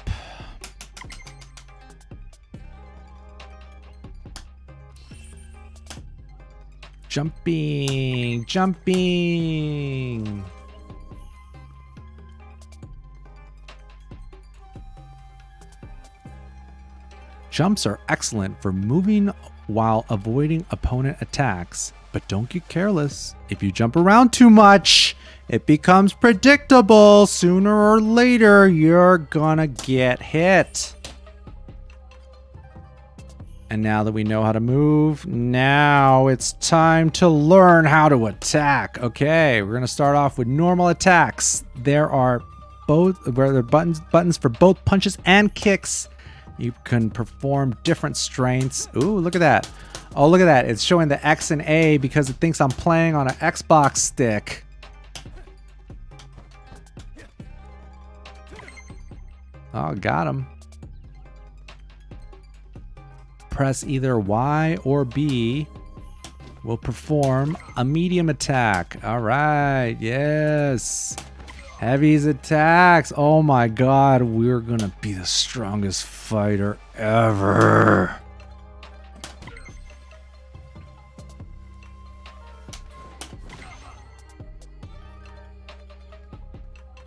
[SPEAKER 1] Jumping, jumping. Jumps are excellent for moving while avoiding opponent attacks, but don't get careless. If you jump around too much, it becomes predictable. Sooner or later, you're gonna get hit. And now that we know how to move, now it's time to learn how to attack. Okay, we're gonna start off with normal attacks. There are buttons for both punches and kicks. You can perform different strengths. Ooh, look at that. Oh, look at that. It's showing the X and A because it thinks I'm playing on an Xbox stick. Oh, got him. Press either Y or B. Will perform a medium attack. All right, yes. Heavy's attacks. Oh my god, we're gonna be the strongest fighter ever.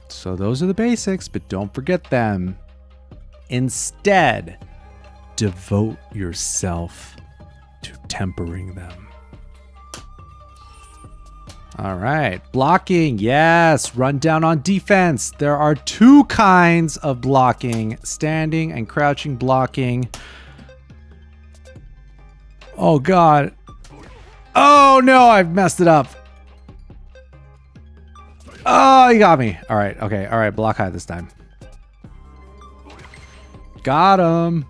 [SPEAKER 1] So those are the basics, but don't forget them. Instead, devote yourself to tempering them. All right, blocking, yes, run down on defense. There are two kinds of blocking, standing and crouching blocking. Oh god. Oh no, I've messed it up. Oh, you got me. All right, okay, all right, block high this time. Got him.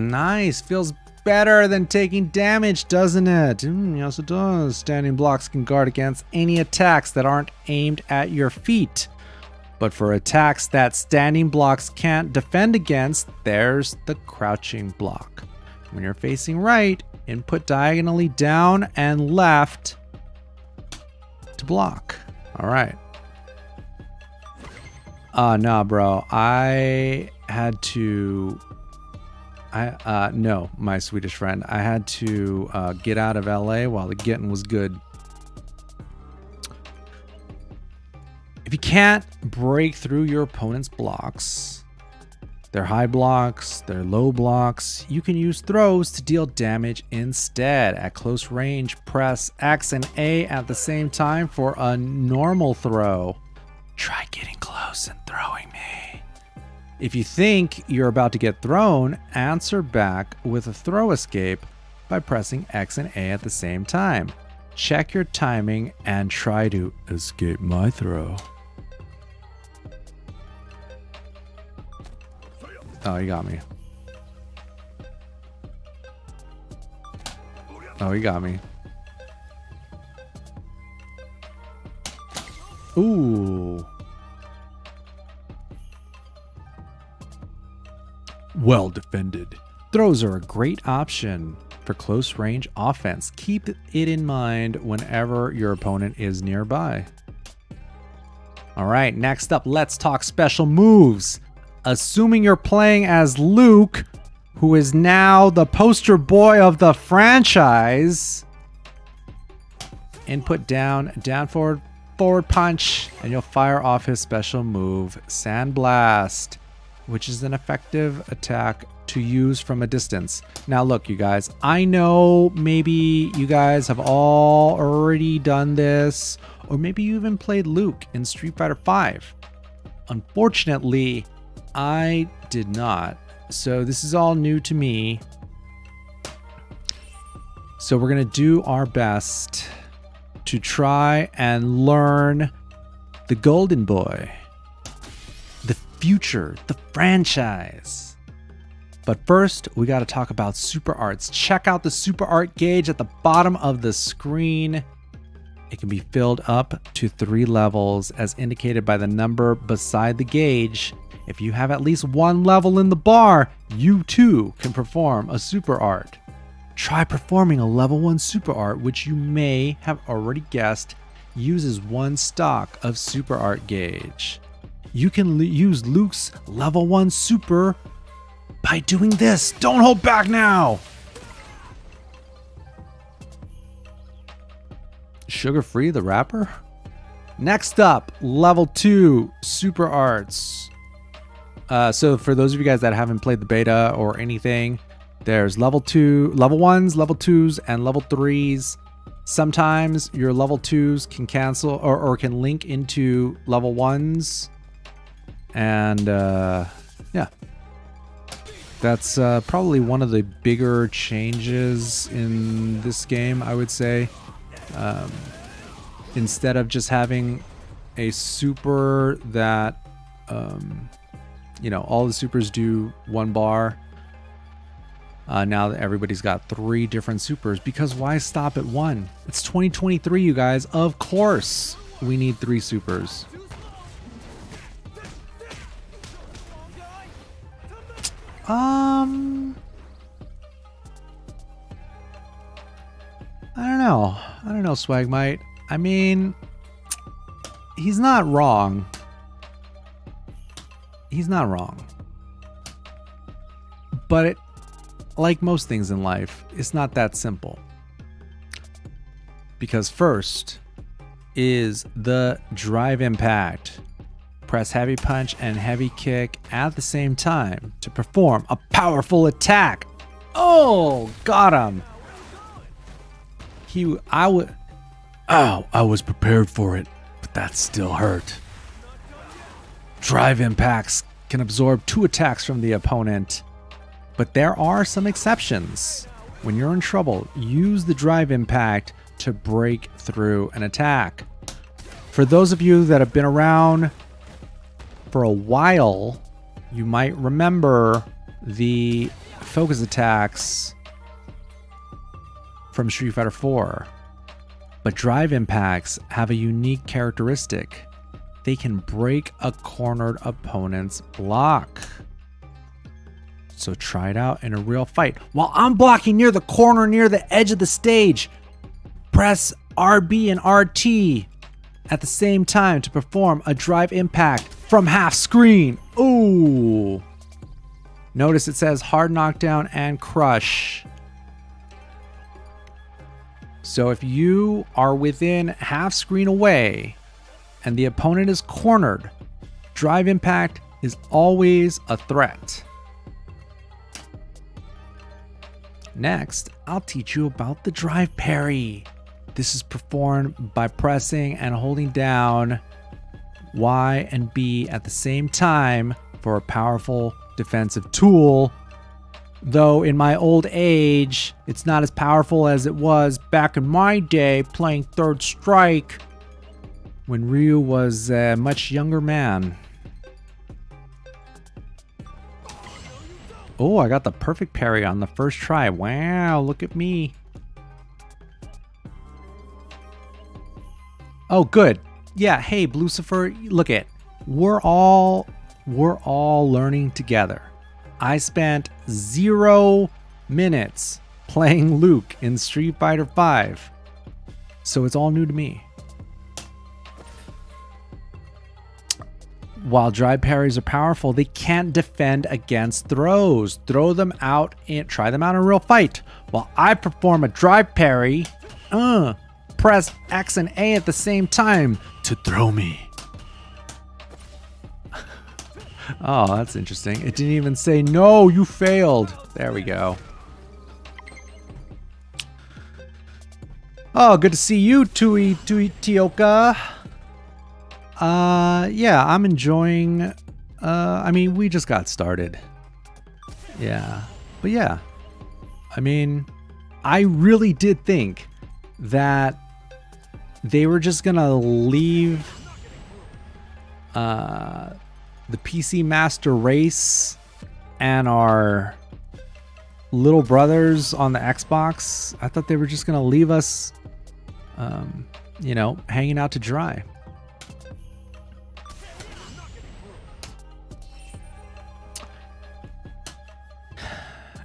[SPEAKER 1] Nice, feels better than taking damage, doesn't it? Yes, it does. Standing blocks can guard against any attacks that aren't aimed at your feet. But for attacks that standing blocks can't defend against, there's the crouching block. When you're facing right, input diagonally down and left to block. All right. Nah, bro. I had to... no, my Swedish friend. I had to get out of LA while the getting was good. If you can't break through your opponent's blocks, their high blocks, their low blocks, you can use throws to deal damage instead. At close range, press X and A at the same time for a normal throw. Try getting close and throwing me. If you think you're about to get thrown, answer back with a throw escape by pressing X and A at the same time. Check your timing and try to escape my throw. Oh, he got me. Oh, he got me. Ooh. Well defended. Throws are a great option for close range offense. Keep it in mind whenever your opponent is nearby. All right, next up, let's talk special moves. Assuming you're playing as Luke, who is now the poster boy of the franchise, input down, forward punch, and you'll fire off his special move, Sandblast. which is an effective attack to use from a distance. Now look, you guys, I know maybe you guys have all already done this, or maybe you even played Luke in Street Fighter V. Unfortunately, I did not. So this is all new to me. So we're gonna do our best to try and learn the Golden Boy, the future, the franchise. But first, we got to talk about super arts. Check out the super art gauge at the bottom of the screen. It can be filled up to 3 levels as indicated by the number beside the gauge. If you have at least 1 level in the bar, you too can perform a super art. Try performing a level 1 super art, which you may have already guessed uses 1 stock of super art gauge. You can use Luke's level 1 super by doing this. Don't hold back now. Sugar Free the rapper? Next up, level 2 super arts. So for those of you guys that haven't played the beta or anything, there's level 1s, level 2s, and level 3s. Sometimes your level 2s can cancel or can link into level 1s. And yeah, that's probably one of the bigger changes in this game, I would say. Instead of just having a super that, you know, all the supers do 1 bar, now that everybody's got 3 different supers, because why stop at 1? It's 2023, you guys. Of course we need 3 supers. I don't know, Swagmite. I mean, he's not wrong. He's not wrong. But it, like most things in life, it's not that simple. Because first is the drive impact. Press heavy punch and heavy kick at the same time to perform a powerful attack. Oh, got him. I was prepared for it, but that still hurt. Drive impacts can absorb 2 attacks from the opponent, but there are some exceptions. When you're in trouble, use the drive impact to break through an attack. For those of you that have been around for a while, you might remember the focus attacks from Street Fighter 4. But drive impacts have a unique characteristic. They can break a cornered opponent's block. So try it out in a real fight. While I'm blocking near the corner, near the edge of the stage, press RB and RT at the same time to perform a drive impact from half screen. Ooh. Notice it says hard knockdown and crush. So if you are within half screen away and the opponent is cornered, drive impact is always a threat. Next, I'll teach you about the drive parry. This is performed by pressing and holding down Y and B at the same time for a powerful defensive tool. Though in my old age, it's not as powerful as it was back in my day playing Third Strike when Ryu was a much younger man. Oh, I got the perfect parry on the first try. Wow, look at me. Oh, good. Yeah, hey, Lucifer, look it. We're all learning together. I spent 0 minutes playing Luke in Street Fighter V, so it's all new to me. While drive parries are powerful, they can't defend against throws. Throw them out and try them out in a real fight. While I perform a drive parry, press X and A at the same time to throw me. Oh, that's interesting. It didn't even say, no, you failed. There we go. Oh, good to see you, Tui Tioka. Yeah, I'm enjoying, I mean, we just got started. Yeah, but yeah, I mean, I really did think that they were just gonna leave the PC Master Race and our little brothers on the Xbox. I thought they were just gonna leave us, you know, hanging out to dry.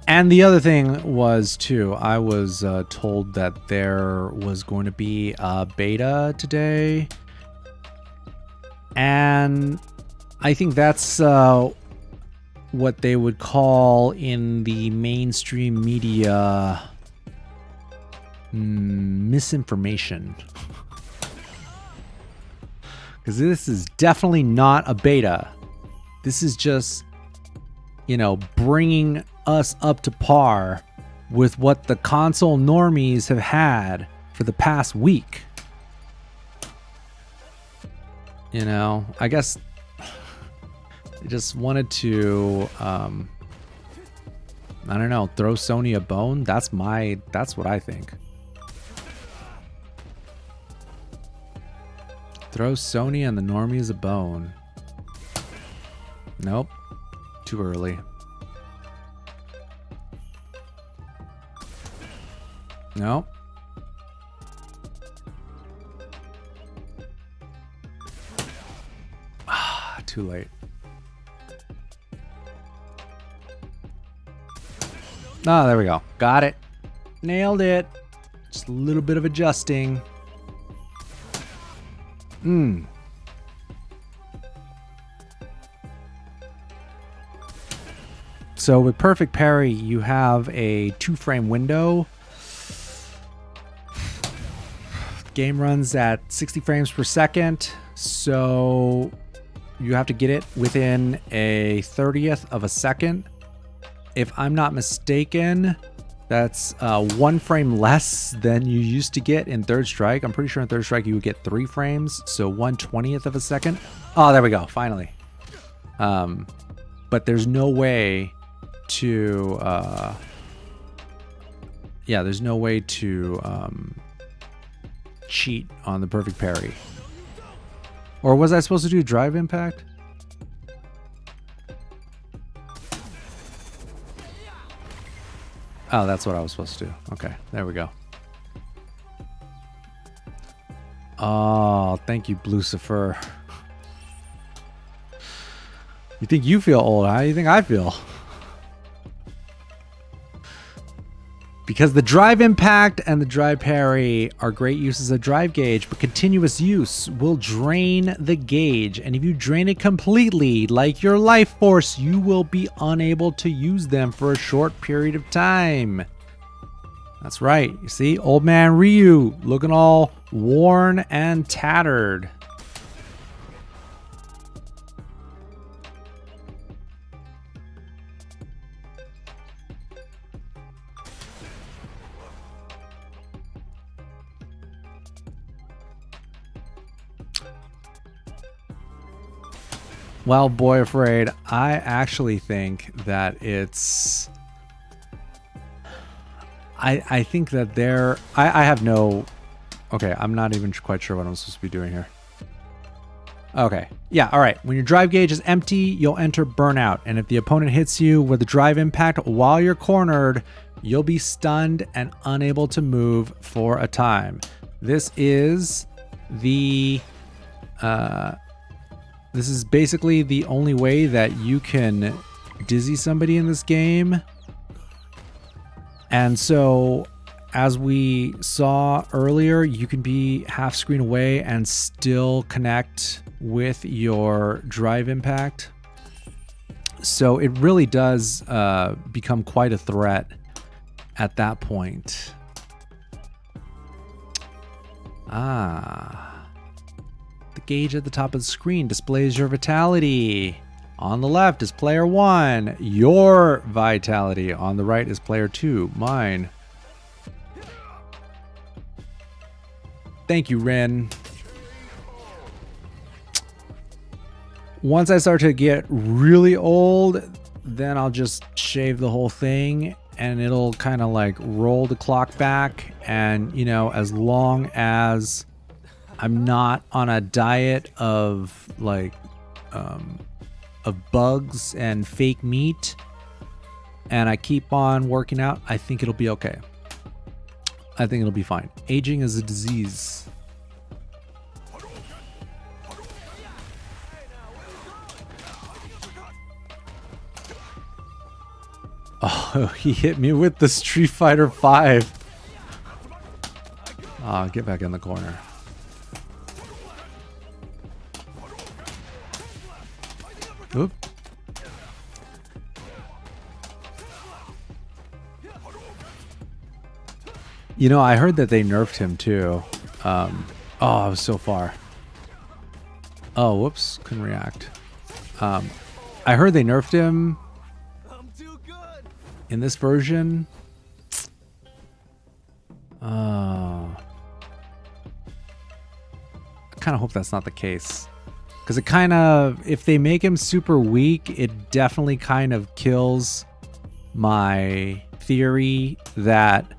[SPEAKER 1] And the other thing was, too, I was told that there was going to be a beta today. And I think that's what they would call in the mainstream media misinformation. Because this is definitely not a beta. This is just, you know, bringing us up to par with what the console normies have had for the past week. You know, I guess they just wanted to, I don't know, throw Sony a bone. That's what I think. Throw Sony and the normies a bone. Nope. Too early. No. Ah, too late. Ah, there we go. Got it. Nailed it. Just a little bit of adjusting. So with perfect parry, you have a 2-frame window. Game runs at 60 frames per second, so you have to get it within a 30th of a second. If I'm not mistaken, that's 1 frame less than you used to get in Third Strike. I'm pretty sure in Third Strike you would get 3 frames, so 1/20th of a second. Oh, there we go, finally. But there's no way to, yeah, there's no way to cheat on the perfect parry. Or was I supposed to do drive impact? Oh, that's what I was supposed to do. Okay, there we go. Oh, thank you, Lucifer. You think you feel old? How do you think I feel? Because the drive impact and the drive parry are great uses of drive gauge, but continuous use will drain the gauge. And if you drain it completely, like your life force, you will be unable to use them for a short period of time. That's right. You see, old man Ryu looking all worn and tattered. Well, Boy Afraid, I actually think that it's... I think that there... I have no... Okay, I'm not even quite sure what I'm supposed to be doing here. Okay. Yeah, alright. When your drive gauge is empty, you'll enter Burnout. And if the opponent hits you with a drive impact while you're cornered, you'll be stunned and unable to move for a time. This is the... This is basically the only way that you can dizzy somebody in this game. And so, as we saw earlier, you can be half screen away and still connect with your drive impact. So it really does become quite a threat at that point. Ah. The gauge at the top of the screen displays your vitality. On the left is player 1. Your vitality. On the right is player 2. Mine. Thank you, Ren. Once I start to get really old, then I'll just shave the whole thing and it'll kind of like roll the clock back. And, you know, as long as I'm not on a diet of like, of bugs and fake meat, and I keep on working out, I think it'll be okay. I think it'll be fine. Aging is a disease. Oh, he hit me with the Street Fighter 5. Ah, get back in the corner. Oop. You know, I heard that they nerfed him too. Oh, I was so far. Oh, whoops. Couldn't react. I heard they nerfed him in this version. I kind of hope that's not the case. Because it kind of, if they make him super weak, it definitely kind of kills my theory that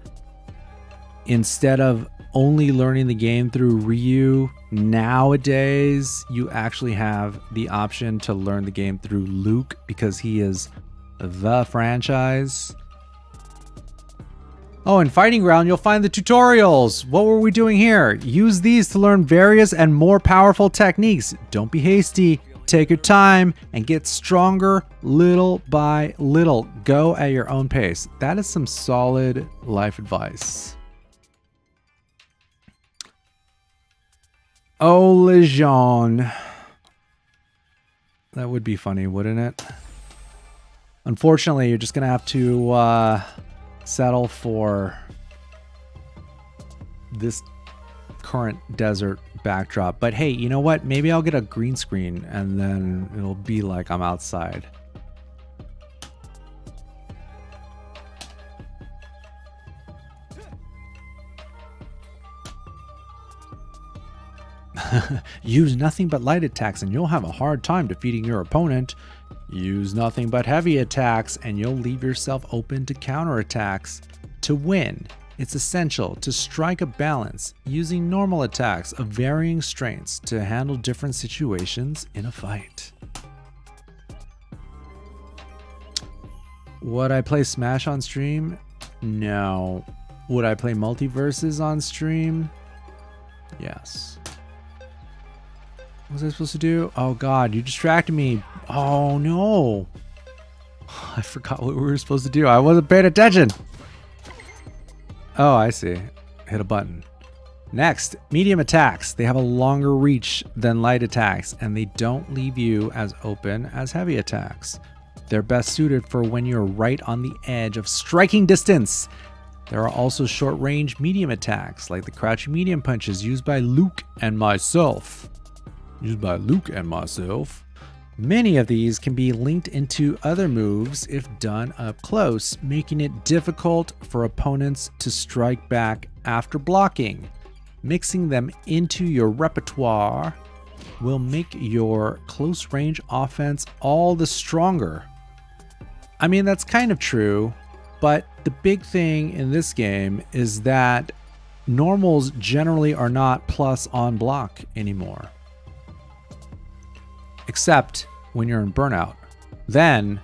[SPEAKER 1] instead of only learning the game through Ryu, nowadays you actually have the option to learn the game through Luke because he is the franchise. Oh, in Fighting Ground, you'll find the tutorials. What were we doing here? Use these to learn various and more powerful techniques. Don't be hasty. Take your time and get stronger little by little. Go at your own pace. That is some solid life advice. Oh, Legion. That would be funny, wouldn't it? Unfortunately, you're just going to have to settle for this current desert backdrop. But hey, you know what? Maybe I'll get a green screen and then it'll be like I'm outside. Use nothing but light attacks and you'll have a hard time defeating your opponent. Use nothing but heavy attacks and you'll leave yourself open to counterattacks. To win, it's essential to strike a balance using normal attacks of varying strengths to handle different situations in a fight. Would I play Smash on stream? No. Would I play Multiverses on stream? Yes. What was I supposed to do? Oh god, you distracted me. Oh no. I forgot what we were supposed to do. I wasn't paying attention. Oh, I see. Hit a button. Next, medium attacks. They have a longer reach than light attacks, and they don't leave you as open as heavy attacks. They're best suited for when you're right on the edge of striking distance. There are also short-range medium attacks, like the crouching medium punches used by Luke and myself. Many of these can be linked into other moves if done up close, making it difficult for opponents to strike back after blocking. Mixing them into your repertoire will make your close-range offense all the stronger. I mean, that's kind of true, but the big thing in this game is that normals generally are not plus on block anymore. Except when you're in Burnout. Then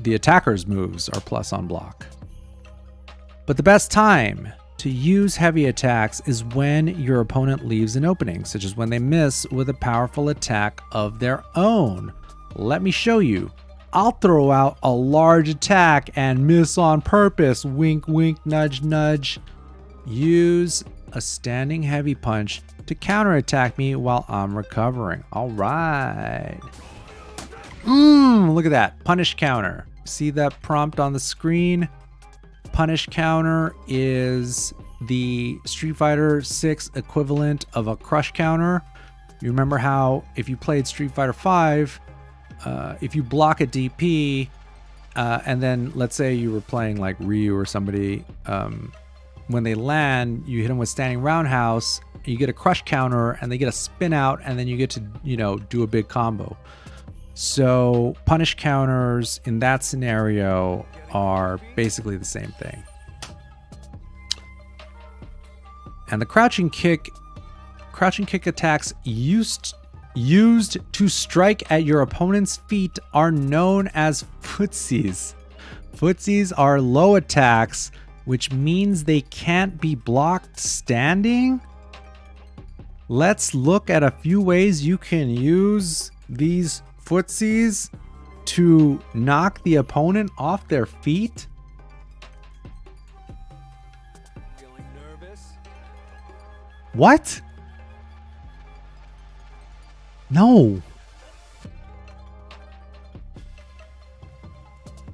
[SPEAKER 1] the attacker's moves are plus on block. But the best time to use heavy attacks is when your opponent leaves an opening, such as when they miss with a powerful attack of their own. Let me show you. I'll throw out a large attack and miss on purpose. Wink, wink, nudge, nudge. Use a standing heavy punch to counterattack me while I'm recovering. All right. Look at that. Punish counter. See that prompt on the screen? Punish counter is the Street Fighter 6 equivalent of a crush counter. You remember how if you played Street Fighter 5, if you block a DP, and then let's say you were playing like Ryu or somebody, when they land, you hit them with standing roundhouse, you get a crush counter, and they get a spin out, and then you get to, you know, do a big combo. So punish counters in that scenario are basically the same thing. And the crouching kick attacks used to strike at your opponent's feet are known as footsies. Footsies are low attacks, which means they can't be blocked standing. Let's look at a few ways you can use these footsies to knock the opponent off their feet.
[SPEAKER 12] Feeling nervous?
[SPEAKER 1] What? No.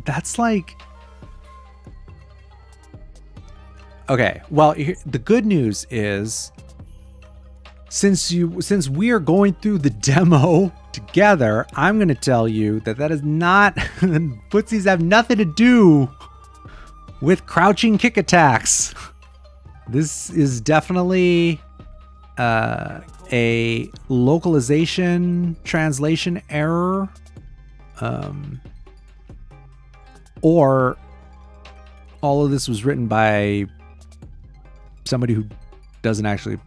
[SPEAKER 1] That's like... Okay, well, the good news is, since we are going through the demo together, I'm going to tell you that is not... footsies have nothing to do with crouching kick attacks. This is definitely a localization translation error, or all of this was written by somebody who doesn't actually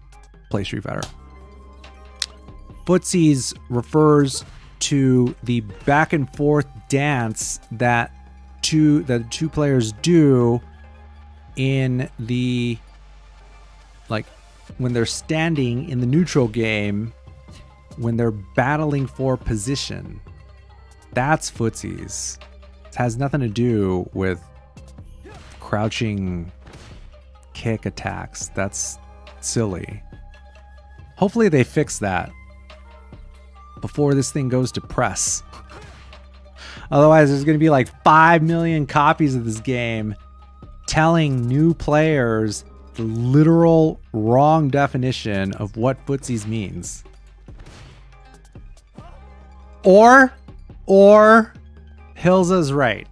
[SPEAKER 1] play Street Fighter. Footsies refers to the back and forth dance that the two players do in the, like, when they're standing in the neutral game, when they're battling for position. That's footsies. It has nothing to do with crouching kick attacks. That's silly. Hopefully they fix that before this thing goes to press. Otherwise, there's going to be like 5 million copies of this game telling new players the literal wrong definition of what footsies means. Or Hilza's right.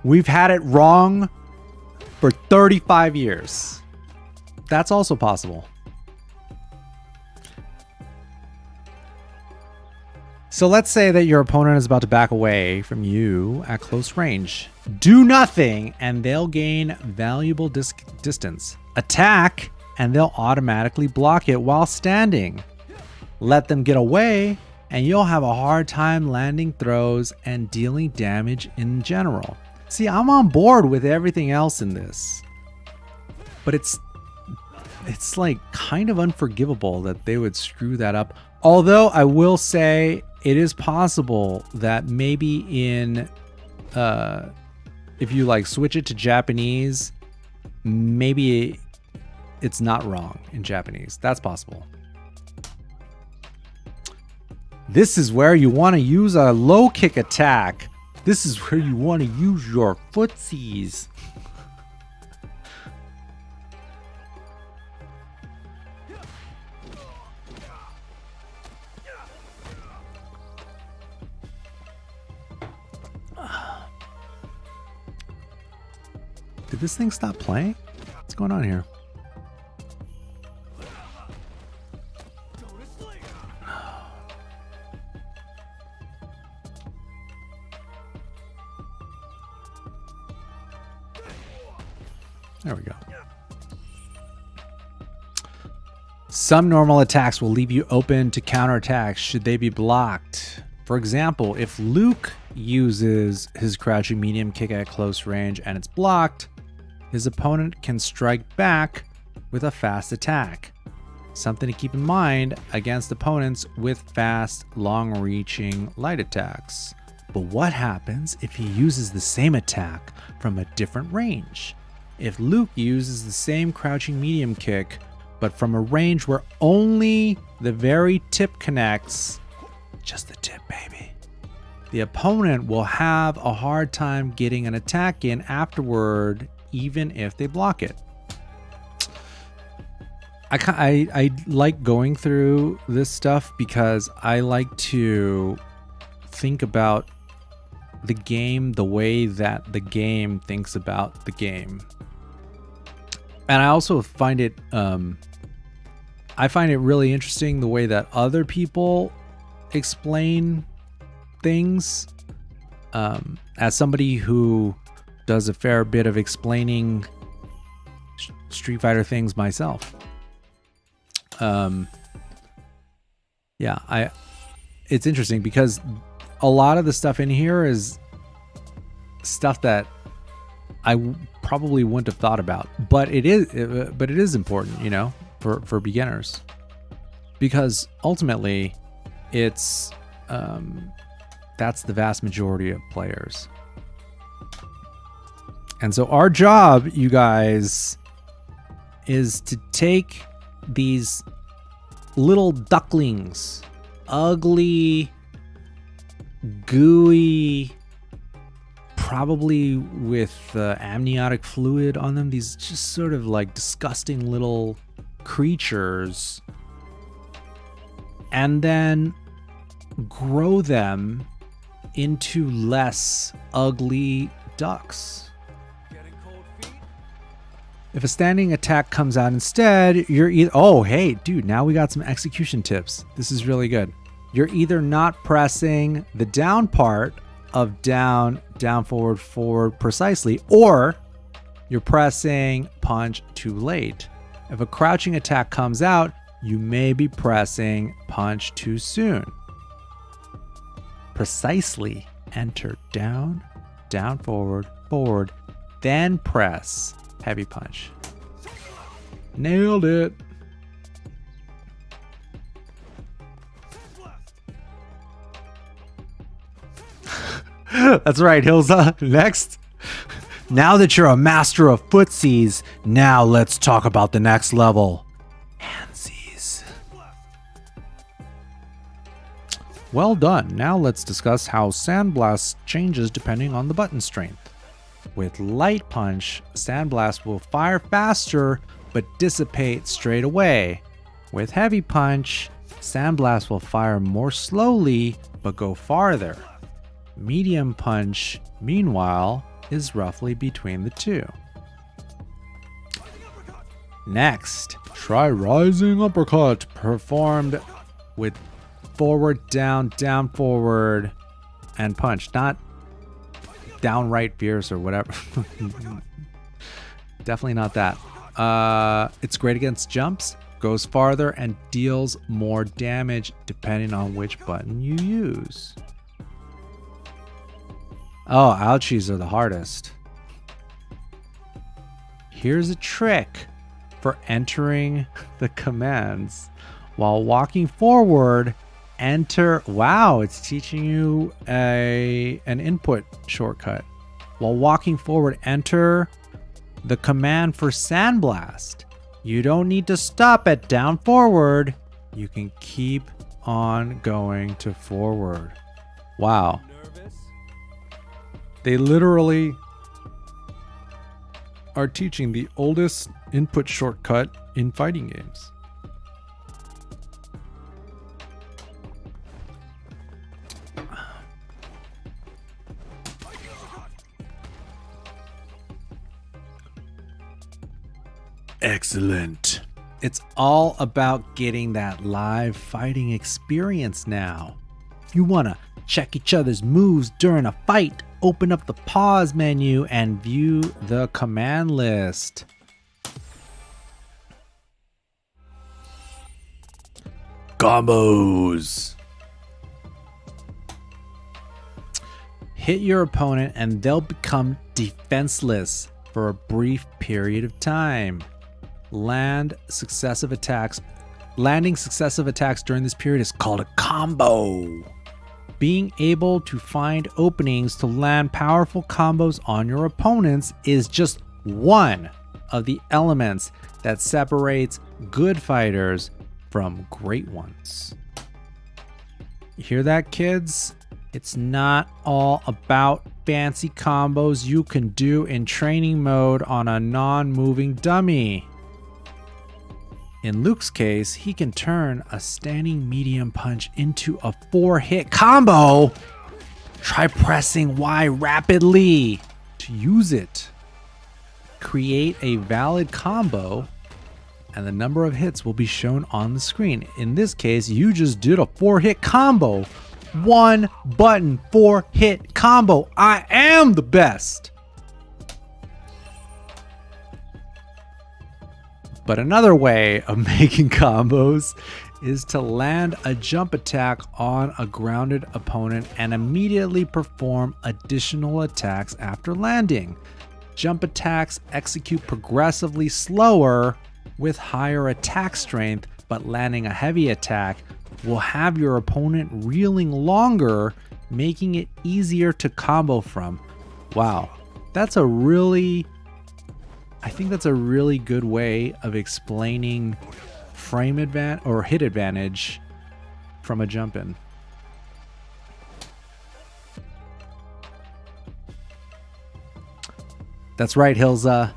[SPEAKER 1] We've had it wrong for 35 years. That's also possible. So let's say that your opponent is about to back away from you at close range. Do nothing and they'll gain valuable distance. Attack and they'll automatically block it while standing. Let them get away and you'll have a hard time landing throws and dealing damage in general. See, I'm on board with everything else in this, but it's like kind of unforgivable that they would screw that up. Although I will say it is possible that maybe in if you like switch it to Japanese, maybe it's not wrong in Japanese. That's possible. This is where you want to use a low kick attack. This is where you want to use your footsies. Did this thing stop playing? What's going on here? There we go. Some normal attacks will leave you open to counterattacks should they be blocked. For example, if Luke uses his crouching medium kick at close range and it's blocked, his opponent can strike back with a fast attack. Something to keep in mind against opponents with fast, long-reaching light attacks. But what happens if he uses the same attack from a different range? If Luke uses the same crouching medium kick, but from a range where only the very tip connects, just the tip, baby, the opponent will have a hard time getting an attack in afterward, even if they block it. I like going through this stuff because I like to think about the game the way that the game thinks about the game. And I also find it really interesting the way that other people explain things. As somebody who does a fair bit of explaining Street Fighter things myself. It's interesting because a lot of the stuff in here is stuff that I probably wouldn't have thought about, but it is important, you know, for beginners, because ultimately it's that's the vast majority of players. And so our job, you guys, is to take these little ducklings, ugly, gooey, probably with amniotic fluid on them, these just sort of like disgusting little creatures, and then grow them into less ugly ducks. If a standing attack comes out instead, you're either... Oh, hey, dude, now we got some execution tips. This is really good. You're either not pressing the down part of down, forward, forward precisely, or you're pressing punch too late. If a crouching attack comes out, you may be pressing punch too soon. Precisely enter down, forward, forward, then press heavy punch. Nailed it. That's right, Hilza. Next. Now that you're a master of footsies, now let's talk about the next level. Handsies. Well done. Now let's discuss how Sandblast changes depending on the button strength. With Light Punch, Sandblast will fire faster but dissipate straight away. With Heavy Punch, Sandblast will fire more slowly but go farther. Medium Punch, meanwhile, is roughly between the two. Next, try Rising Uppercut, performed with forward, down, forward, and punch. Not downright fierce or whatever. Definitely not that. It's great against jumps, goes farther, and deals more damage depending on which button you use. Oh, ouchies are the hardest. Here's a trick for entering the commands. While walking forward, enter... Wow, it's teaching you an input shortcut. While walking forward, enter the command for Sandblast. You don't need to stop at down forward. You can keep on going to forward. Wow. They literally are teaching the oldest input shortcut in fighting games. Excellent. It's all about getting that live fighting experience now. If you want to check each other's moves during a fight, open up the pause menu and view the command list. Combos. Hit your opponent and they'll become defenseless for a brief period of time. Landing successive attacks during this period is called a combo. Being able to find openings to land powerful combos on your opponents is just one of the elements that separates good fighters from great ones. You hear that, kids? It's not all about fancy combos you can do in training mode on a non-moving dummy. In Luke's case, he can turn a standing medium punch into a 4-hit combo Try pressing Y rapidly to use it. Create a valid combo, and the number of hits will be shown on the screen. In this case, you just did a 4-hit combo. 1 button 4-hit combo. I am the best. But another way of making combos is to land a jump attack on a grounded opponent and immediately perform additional attacks after landing. Jump attacks execute progressively slower with higher attack strength, but landing a heavy attack will have your opponent reeling longer, making it easier to combo from. Wow, that's I think that's a really good way of explaining frame advantage or hit advantage from a jump in. That's right, Hilza.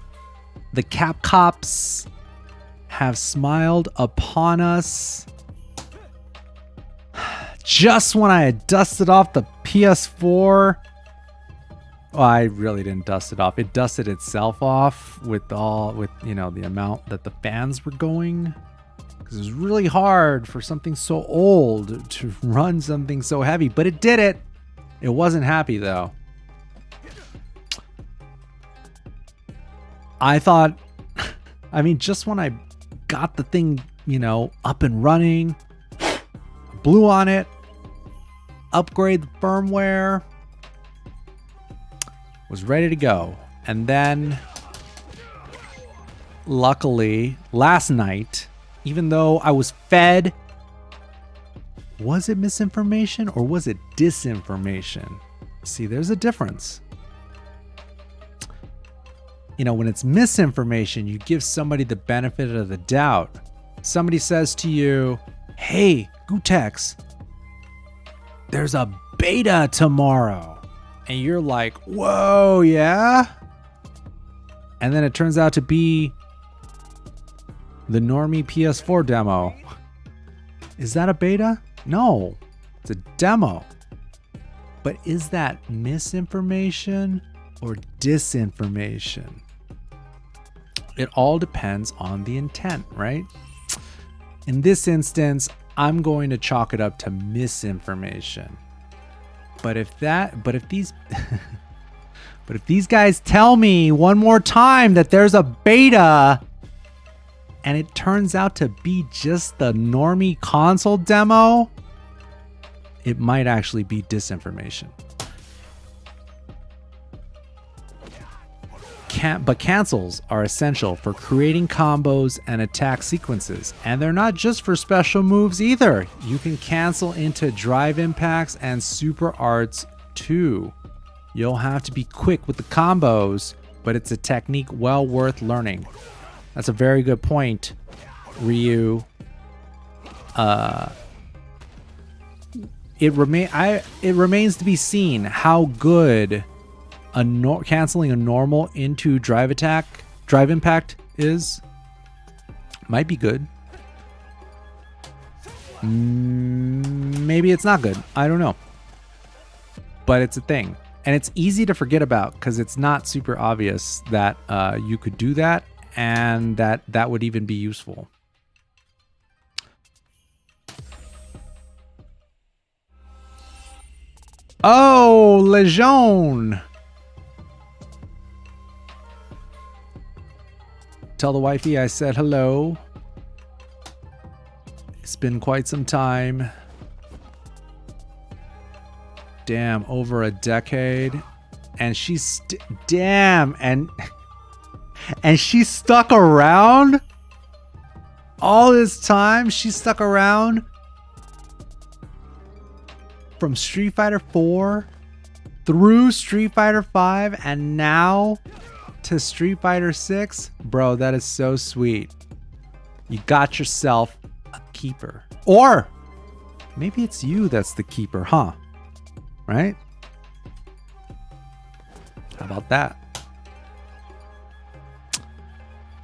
[SPEAKER 1] The Cap Cops have smiled upon us. Just when I had dusted off the PS4. Well, I really didn't dust it off. It dusted itself off with you know, the amount that the fans were going. Because it was really hard for something so old to run something so heavy, but it did it. It wasn't happy though. I thought, I mean, just when I got the thing, you know, up and running, blew on it, upgrade the firmware, was ready to go. And then luckily last night, even though I was fed, was it misinformation or was it disinformation? See, there's a difference. You know, when it's misinformation, you give somebody the benefit of the doubt. Somebody says to you, hey, Gutex, there's a beta tomorrow. And you're like, whoa, yeah? And then it turns out to be the normie PS4 demo. Is that a beta? No, it's a demo. But is that misinformation or disinformation? It all depends on the intent, right? In this instance, I'm going to chalk it up to misinformation. But if these guys tell me one more time that there's a beta and it turns out to be just the normie console demo, it might actually be disinformation. But cancels are essential for creating combos and attack sequences, and they're not just for special moves either. You can cancel into drive impacts and super arts too. You'll have to be quick with the combos, but it's a technique well worth learning. That's a very good point, Ryu. It remains to be seen how good canceling a normal into drive impact is. Might be good. Maybe it's not good. I don't know. But it's a thing. And it's easy to forget about because it's not super obvious that you could do that and that would even be useful. Oh, Legion! Tell the wifey I said hello. It's been quite some time. Damn, over a decade. And she's damn, and she stuck around all this time. She stuck around from Street Fighter 4 through Street Fighter 5 and now to Street Fighter 6. Bro, that is so sweet. You got yourself a keeper. Or maybe it's you that's the keeper, huh? Right? How about that?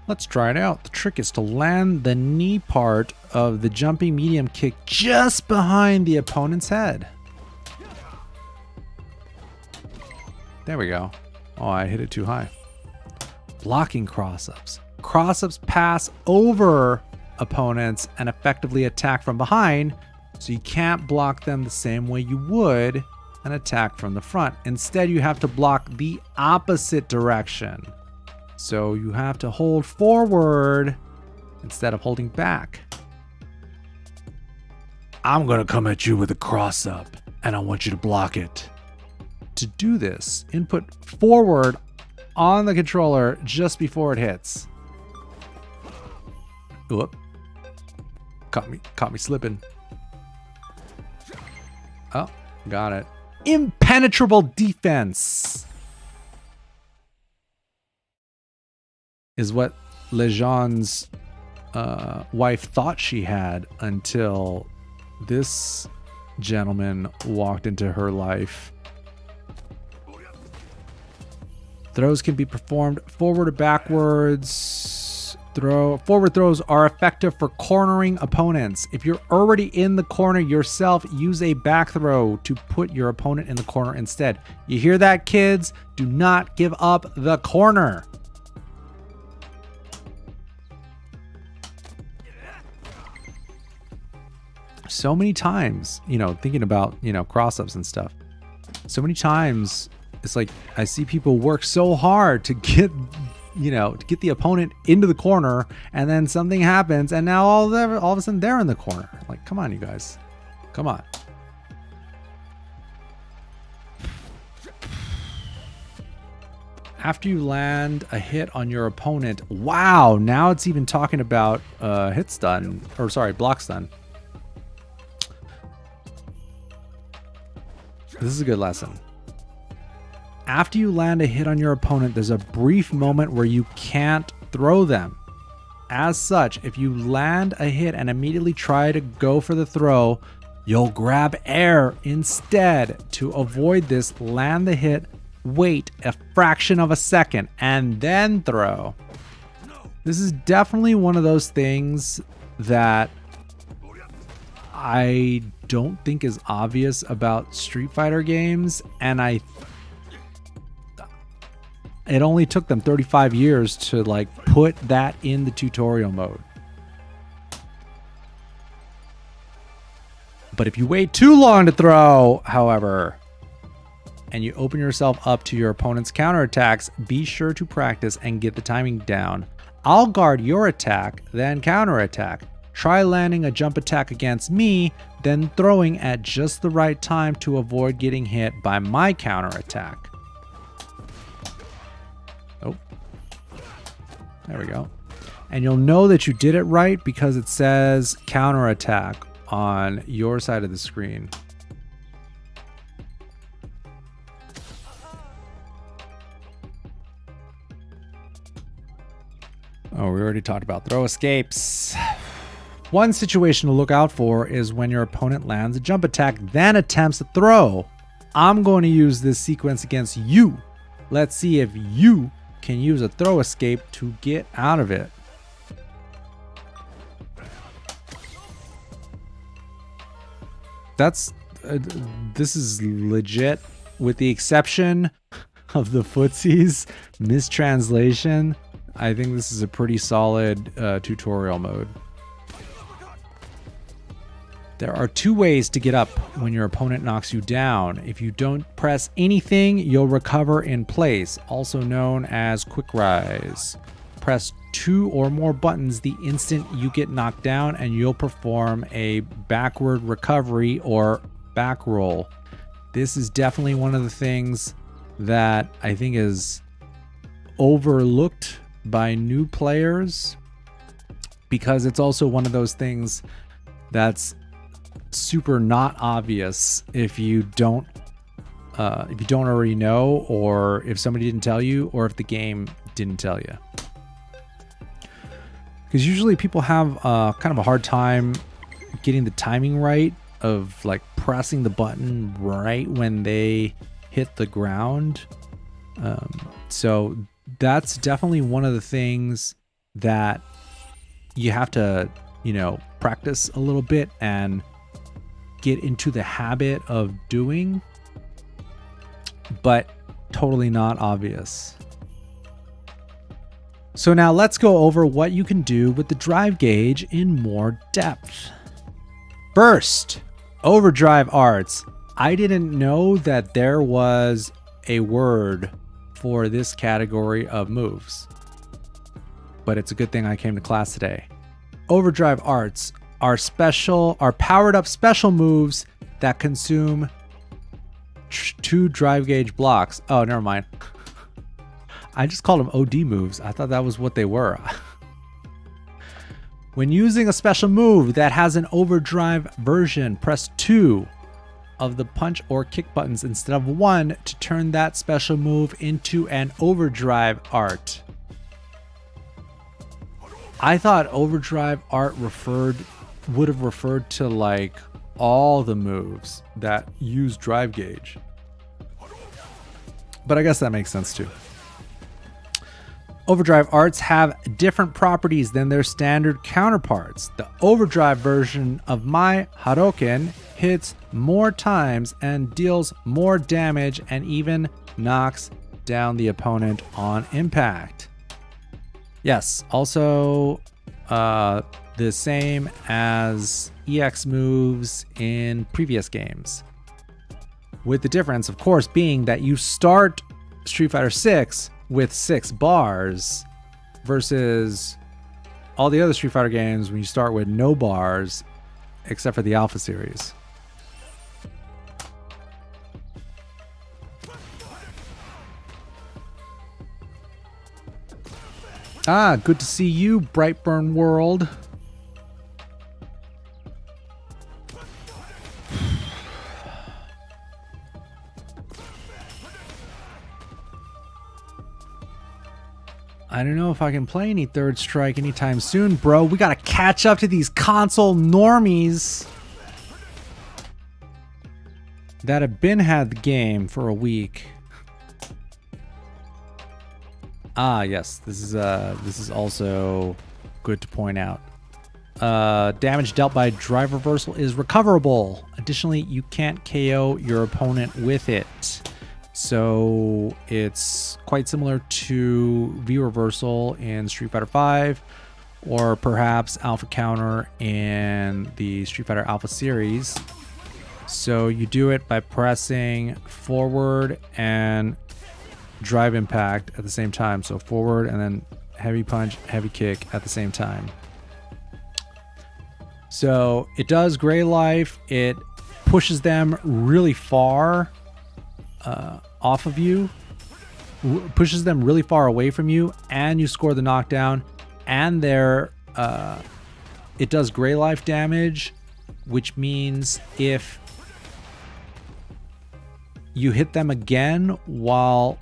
[SPEAKER 1] Let's try it out. The trick is to land the knee part of the jumping medium kick just behind the opponent's head. There we go. Oh, I hit it too high. Blocking cross-ups. Cross-ups pass over opponents and effectively attack from behind, so you can't block them the same way you would an attack from the front. Instead, you have to block the opposite direction. So you have to hold forward instead of holding back. I'm gonna come at you with a cross-up, and I want you to block it. To do this, input forward on the controller just before it hits. Whoop. Caught me slipping. Oh, got it. Impenetrable defense is what Lejean's wife thought she had until this gentleman walked into her life. Throws can be performed forward or backwards. Forward throws are effective for cornering opponents. If you're already in the corner yourself, use a back throw to put your opponent in the corner instead. You hear that, kids? Do not give up the corner. So many times, thinking about, cross-ups and stuff. So many times, it's like I see people work so hard to get the opponent into the corner, and then something happens, and now all of a sudden they're in the corner. Like, come on, you guys. Come on. After you land a hit on your opponent, wow, now it's even talking about hit stun, or sorry, block stun. This is a good lesson. After you land a hit on your opponent, there's a brief moment where you can't throw them. As such, if you land a hit and immediately try to go for the throw, you'll grab air instead. To avoid this, land the hit, wait a fraction of a second, and then throw. This is definitely one of those things that I don't think is obvious about Street Fighter games, and it only took them 35 years to put that in the tutorial mode. But if you wait too long to throw, however, and you open yourself up to your opponent's counterattacks, be sure to practice and get the timing down. I'll guard your attack, then counterattack. Try landing a jump attack against me, then throwing at just the right time to avoid getting hit by my counterattack. Oh, there we go. And you'll know that you did it right because it says counterattack on your side of the screen. Oh, we already talked about throw escapes. One situation to look out for is when your opponent lands a jump attack, then attempts to throw. I'm going to use this sequence against you. Let's see if you can use a throw escape to get out of it. This is legit, with the exception of the footsies mistranslation. I think this is a pretty solid tutorial mode. There are two ways to get up when your opponent knocks you down. If you don't press anything, you'll recover in place, also known as quick rise. Press 2 or more buttons the instant you get knocked down, and you'll perform a backward recovery or back roll. This is definitely one of the things that I think is overlooked by new players, because it's also one of those things that's super not obvious if you don't already know, or if somebody didn't tell you, or if the game didn't tell you. Because usually people have kind of a hard time getting the timing right of pressing the button right when they hit the ground. So that's definitely one of the things that you have to, practice a little bit and get into the habit of doing. But totally not obvious. So now let's go over what you can do with the drive gauge in more depth. First, overdrive arts. I didn't know that there was a word for this category of moves, but it's a good thing I came to class today. Overdrive arts are powered up special moves that consume 2 drive gauge blocks. Oh, never mind. I just called them OD moves. I thought that was what they were. When using a special move that has an overdrive version, press 2 of the punch or kick buttons instead of 1 to turn that special move into an overdrive art. I thought overdrive art would have referred to like all the moves that use drive gauge. But I guess that makes sense too. Overdrive arts have different properties than their standard counterparts. The overdrive version of my Hadoken hits more times and deals more damage and even knocks down the opponent on impact. Yes, also the same as EX moves in previous games. With the difference, of course, being that you start Street Fighter 6 with 6 bars versus all the other Street Fighter games when you start with no bars except for the Alpha series. Ah, good to see you, Brightburn World. I don't know if I can play any Third Strike anytime soon, bro. We gotta catch up to these console normies that have had the game for a week. Ah, yes, this is also good to point out. Damage dealt by drive reversal is recoverable. Additionally, you can't KO your opponent with it. So it's quite similar to V reversal in Street Fighter V, or perhaps Alpha Counter in the Street Fighter Alpha series. So you do it by pressing forward and drive impact at the same time. So forward and then heavy punch, heavy kick at the same time. So it does gray life. It pushes them really far off of you, pushes them really far away from you, and you score the knockdown. And it does gray life damage, which means if you hit them again while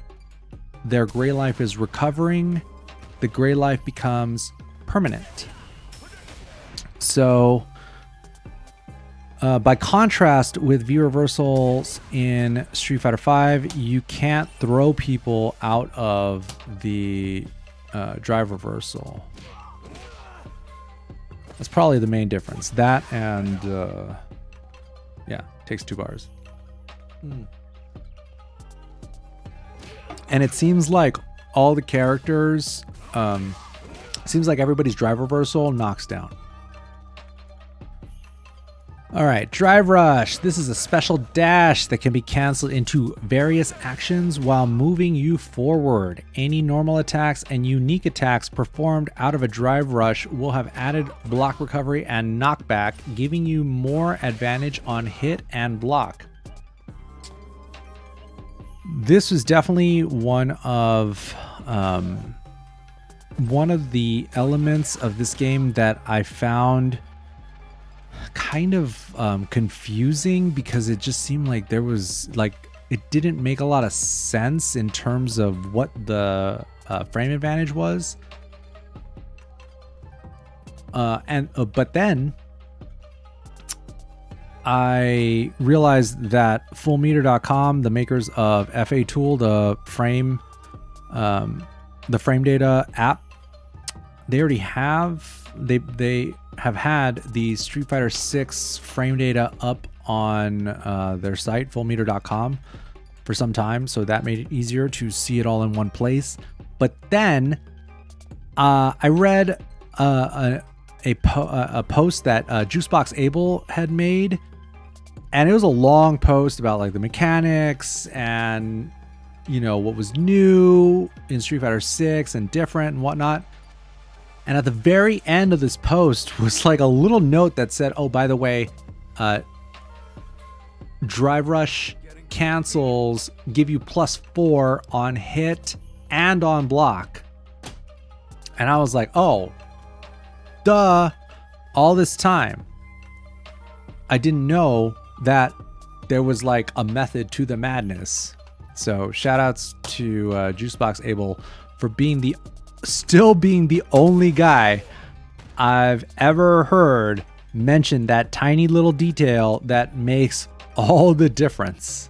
[SPEAKER 1] their gray life is recovering, the gray life becomes permanent. So by contrast with V reversals in Street Fighter V, you can't throw people out of the drive reversal. That's probably the main difference. That and yeah, takes 2 bars. And it seems like all the characters, seems like everybody's drive reversal knocks down. All right, Drive Rush. This is a special dash that can be canceled into various actions while moving you forward. Any normal attacks and unique attacks performed out of a Drive Rush will have added block recovery and knockback, giving you more advantage on hit and block. This was definitely one of the elements of this game that I found kind of confusing, because it just seemed like there was it didn't make a lot of sense in terms of what the frame advantage was. But then I realized that FullMeter.com, the makers of FA Tool, the frame data app, they already have they have had the Street Fighter 6 frame data up on their site, FullMeter.com. for some time, so that made it easier to see it all in one place. But then I read a post that Juicebox Abel had made, and it was a long post about like the mechanics and what was new in Street Fighter 6 and different and whatnot. And at the very end of this post was like a little note that said, oh, by the way, Drive Rush cancels give you +4 on hit and on block. And I was like, oh, duh. All this time, I didn't know that there was like a method to the madness. So shout outs to Juicebox Abel for still being the only guy I've ever heard mention that tiny little detail that makes all the difference.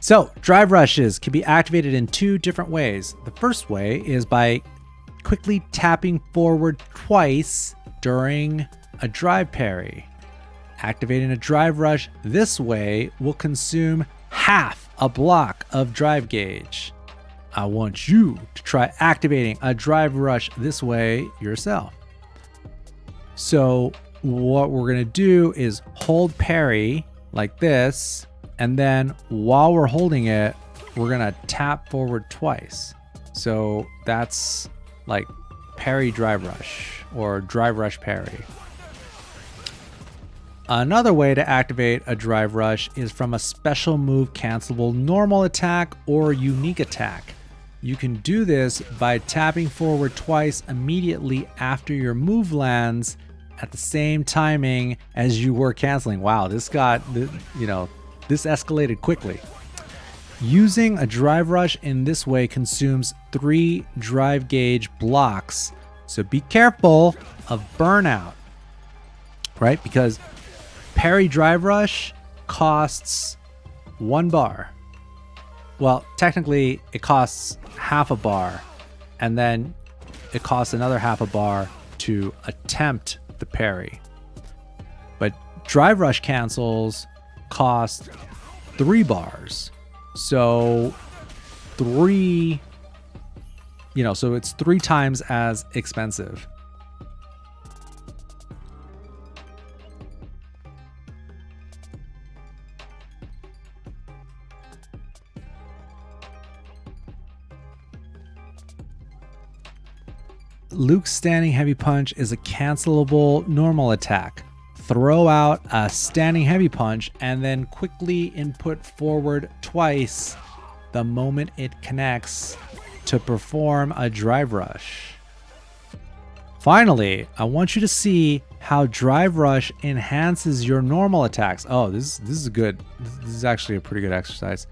[SPEAKER 1] So drive rushes can be activated in 2 different ways. The first way is by quickly tapping forward twice during a drive parry. Activating a drive rush this way will consume half a block of drive gauge. I want you to try activating a drive rush this way yourself. So what we're going to do is hold parry like this, and then while we're holding it, we're going to tap forward twice. So that's like parry drive rush or drive rush parry. Another way to activate a drive rush is from a special move cancelable normal attack or unique attack. You can do this by tapping forward twice immediately after your move lands at the same timing as you were canceling. Wow, this escalated quickly. Using a drive rush in this way consumes 3 drive gauge blocks. So be careful of burnout, right? Because parry drive rush costs 1 bar. Well, technically it costs half a bar, and then it costs another half a bar to attempt the parry. But drive rush cancels cost 3 bars. So so it's 3 times as expensive. Luke's standing heavy punch is a cancelable normal attack. Throw out a standing heavy punch and then quickly input forward twice the moment it connects to perform a drive rush. Finally, I want you to see how drive rush enhances your normal attacks. Oh, this is good. This is actually a pretty good exercise.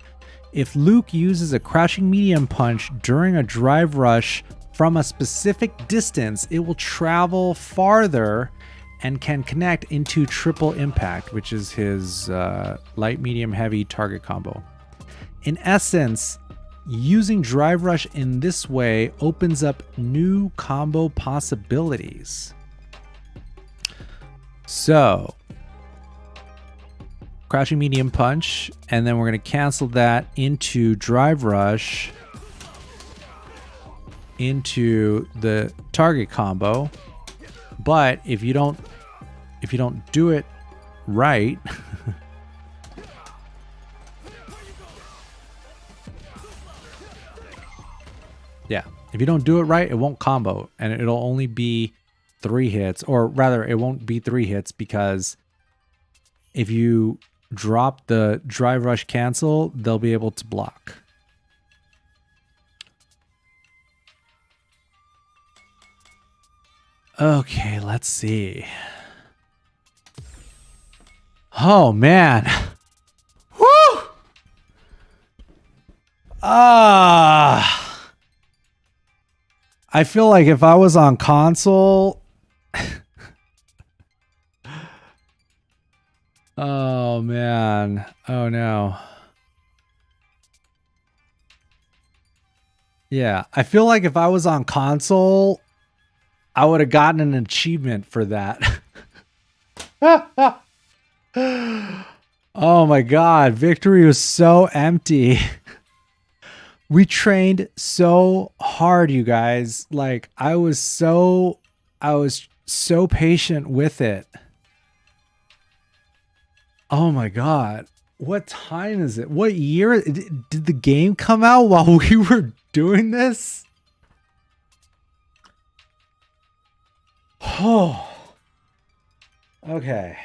[SPEAKER 1] If Luke uses a crouching medium punch during a drive rush from a specific distance, it will travel farther and can connect into triple impact, which is his light, medium, heavy target combo. In essence, using drive rush in this way opens up new combo possibilities. So, crouching medium punch, and then we're going to cancel that into drive rush into the target combo. But if you don't do it right, yeah, if you don't do it right, it won't combo, and it'll only be 3 hits, or rather it won't be 3 hits, because if you drop the drive rush cancel, they'll be able to block. Okay, let's see. Oh, man. Woo! I feel like if I was on console... Oh, man. Oh, no. Yeah, I feel like if I was on console, I would have gotten an achievement for that. Oh my god, victory was so empty. We trained so hard, you guys. Like I was so patient with it. Oh my god. What time is it? What year did the game come out while we were doing this? Oh. Okay.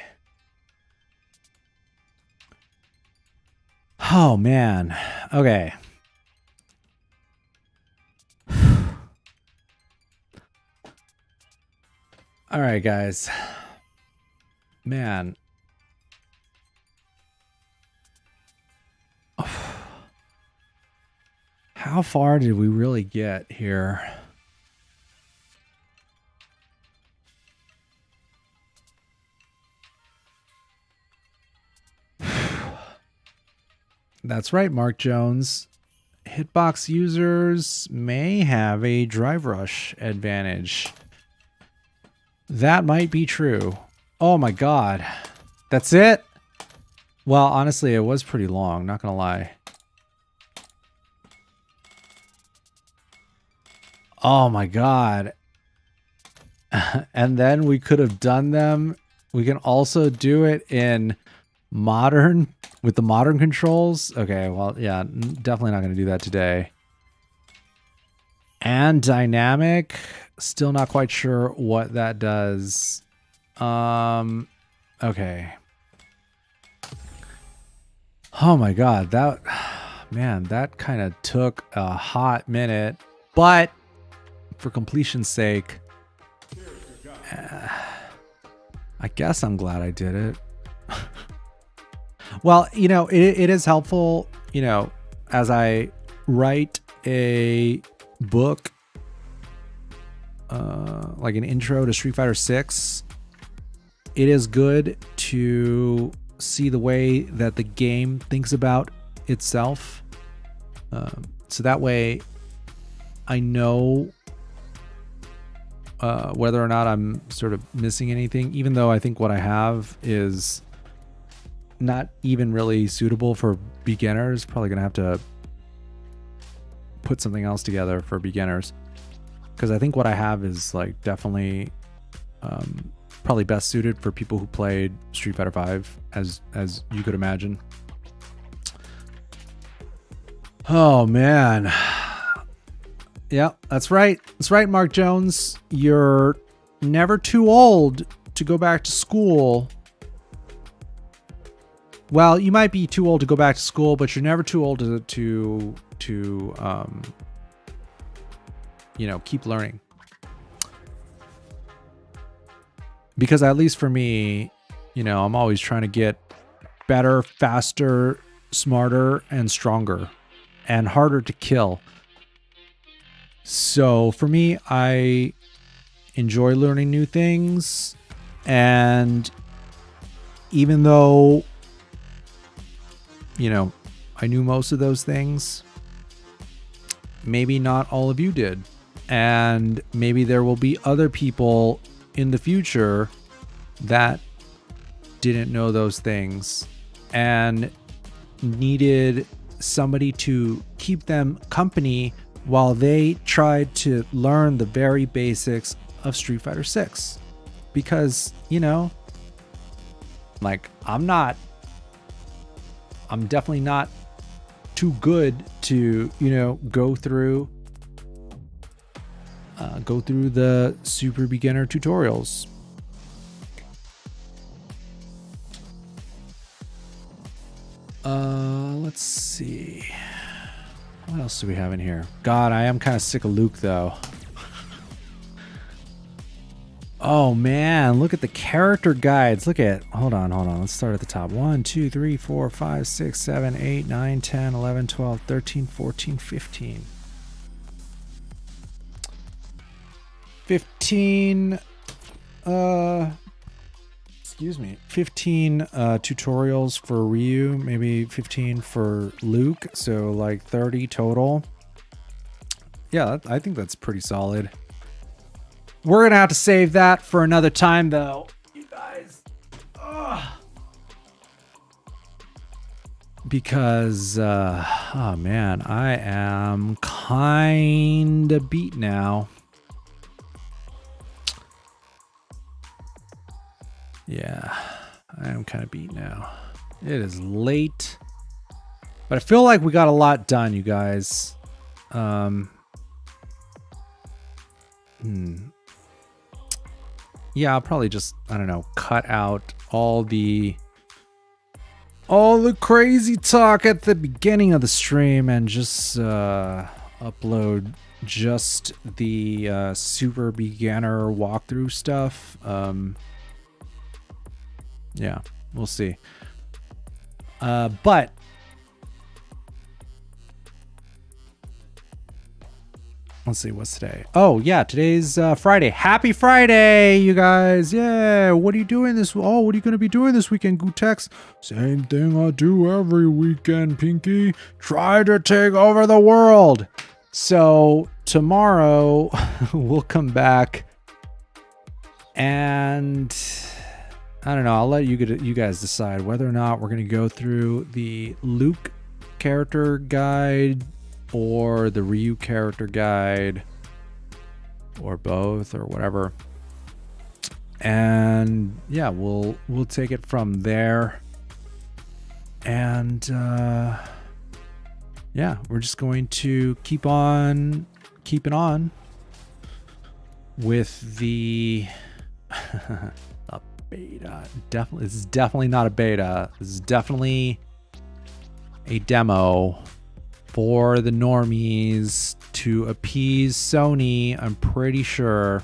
[SPEAKER 1] Oh man. Okay. All right, guys. Man. How far did we really get here? That's right, Mark Jones. Hitbox users may have a drive rush advantage. That might be true. Oh my god. That's it? Well, honestly, it was pretty long, not gonna lie. Oh my god. And then we could have done them. We can also do it in modern, with the modern controls. Okay, well, yeah, definitely not going to do that today. And dynamic, still not quite sure what that does. Okay. Oh my god, that, man, that kind of took a hot minute, but for completion's sake, I guess I'm glad I did it. Well, you know, it is helpful, you know, as I write a book, like an intro to Street Fighter 6, it is good to see the way that the game thinks about itself. So that way I know whether or not I'm sort of missing anything, even though I think what I have is not even really suitable for beginners. Probably gonna have to put something else together for beginners, because I think what I have is like definitely probably best suited for people who played Street Fighter 5, as you could imagine. Oh man. Yeah, that's right. That's right, Mark Jones. You're never too old to go back to school. Well, you might be too old to go back to school, but you're never too old to you know, keep learning. Because at least for me, you know, I'm always trying to get better, faster, smarter, and stronger, and harder to kill. So for me, I enjoy learning new things, and even though, you know, I knew most of those things, maybe not all of you did. And maybe there will be other people in the future that didn't know those things and needed somebody to keep them company while they tried to learn the very basics of Street Fighter 6. Because, you know, like, I'm definitely not too good to, you know, go through the super beginner tutorials. Let's see. What else do we have in here? God, I am kind of sick of Luke, though. Oh, man. Look at the character guides. Look at... Hold on. Let's start at the top. 1, 2, 3, 4, 5, 6, 7, 8, 9, 10, 11, 12, 13, 14, 15. 15... excuse me. 15 tutorials for Ryu, maybe 15 for Luke, so like 30 total. Yeah, I think that's pretty solid. We're gonna have to save that for another time, though, you guys. Ugh. because, oh man, I am kind of beat now. Yeah, I am kind of beat now. It is late, but I feel like we got a lot done, you guys. Yeah, I'll probably just, I don't know, cut out all the crazy talk at the beginning of the stream and just upload just the super beginner walkthrough stuff. Yeah, we'll see. But let's see, what's today? Oh yeah, today's Friday. Happy Friday, you guys! Yeah, what are you doing this? Oh, what are you gonna be doing this weekend, Gootex? Same thing I do every weekend, Pinky. Try to take over the world. So tomorrow we'll come back, and I don't know. I'll let you guys decide whether or not we're gonna go through the Luke character guide, or the Ryu character guide, or both, or whatever. And yeah, we'll take it from there. And yeah, we're just going to keep on keeping on with the the beta. Definitely, this is definitely not a beta. This is definitely a demo for the normies to appease Sony. I'm pretty sure,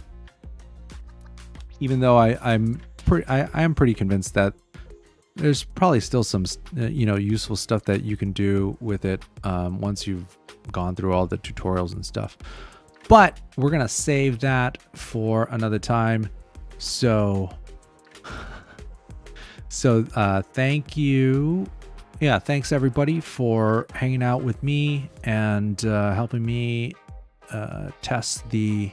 [SPEAKER 1] even though I am pretty convinced that there's probably still some useful stuff that you can do with it once you've gone through all the tutorials and stuff. But we're gonna save that for another time. So thank you. Yeah, thanks everybody for hanging out with me and helping me test the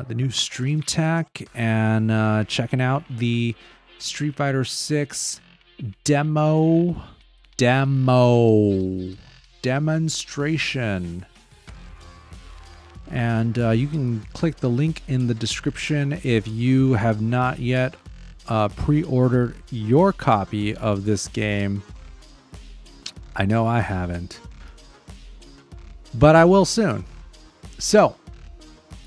[SPEAKER 1] new Stream Tech and checking out the Street Fighter 6 demonstration. And you can click the link in the description if you have not yet pre-ordered your copy of this game. I know I haven't, but I will soon. So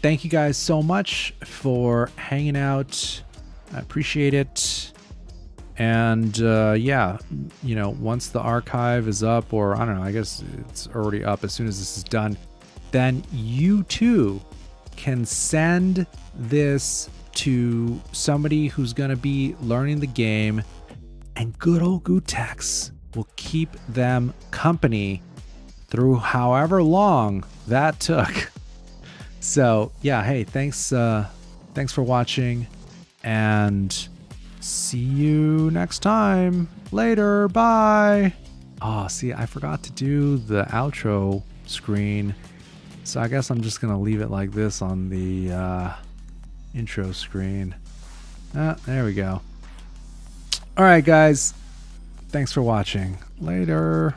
[SPEAKER 1] thank you guys so much for hanging out. I appreciate it. And yeah, once the archive is up, or I don't know, I guess it's already up as soon as this is done, then you too can send this to somebody who's going to be learning the game, and good old Gootex will keep them company through however long that took. So yeah, hey, thanks for watching, and see you next time. Later, bye. Oh, see, I forgot to do the outro screen, so I guess I'm just gonna leave it like this on the intro screen. There we go. All right, guys. Thanks for watching. Later.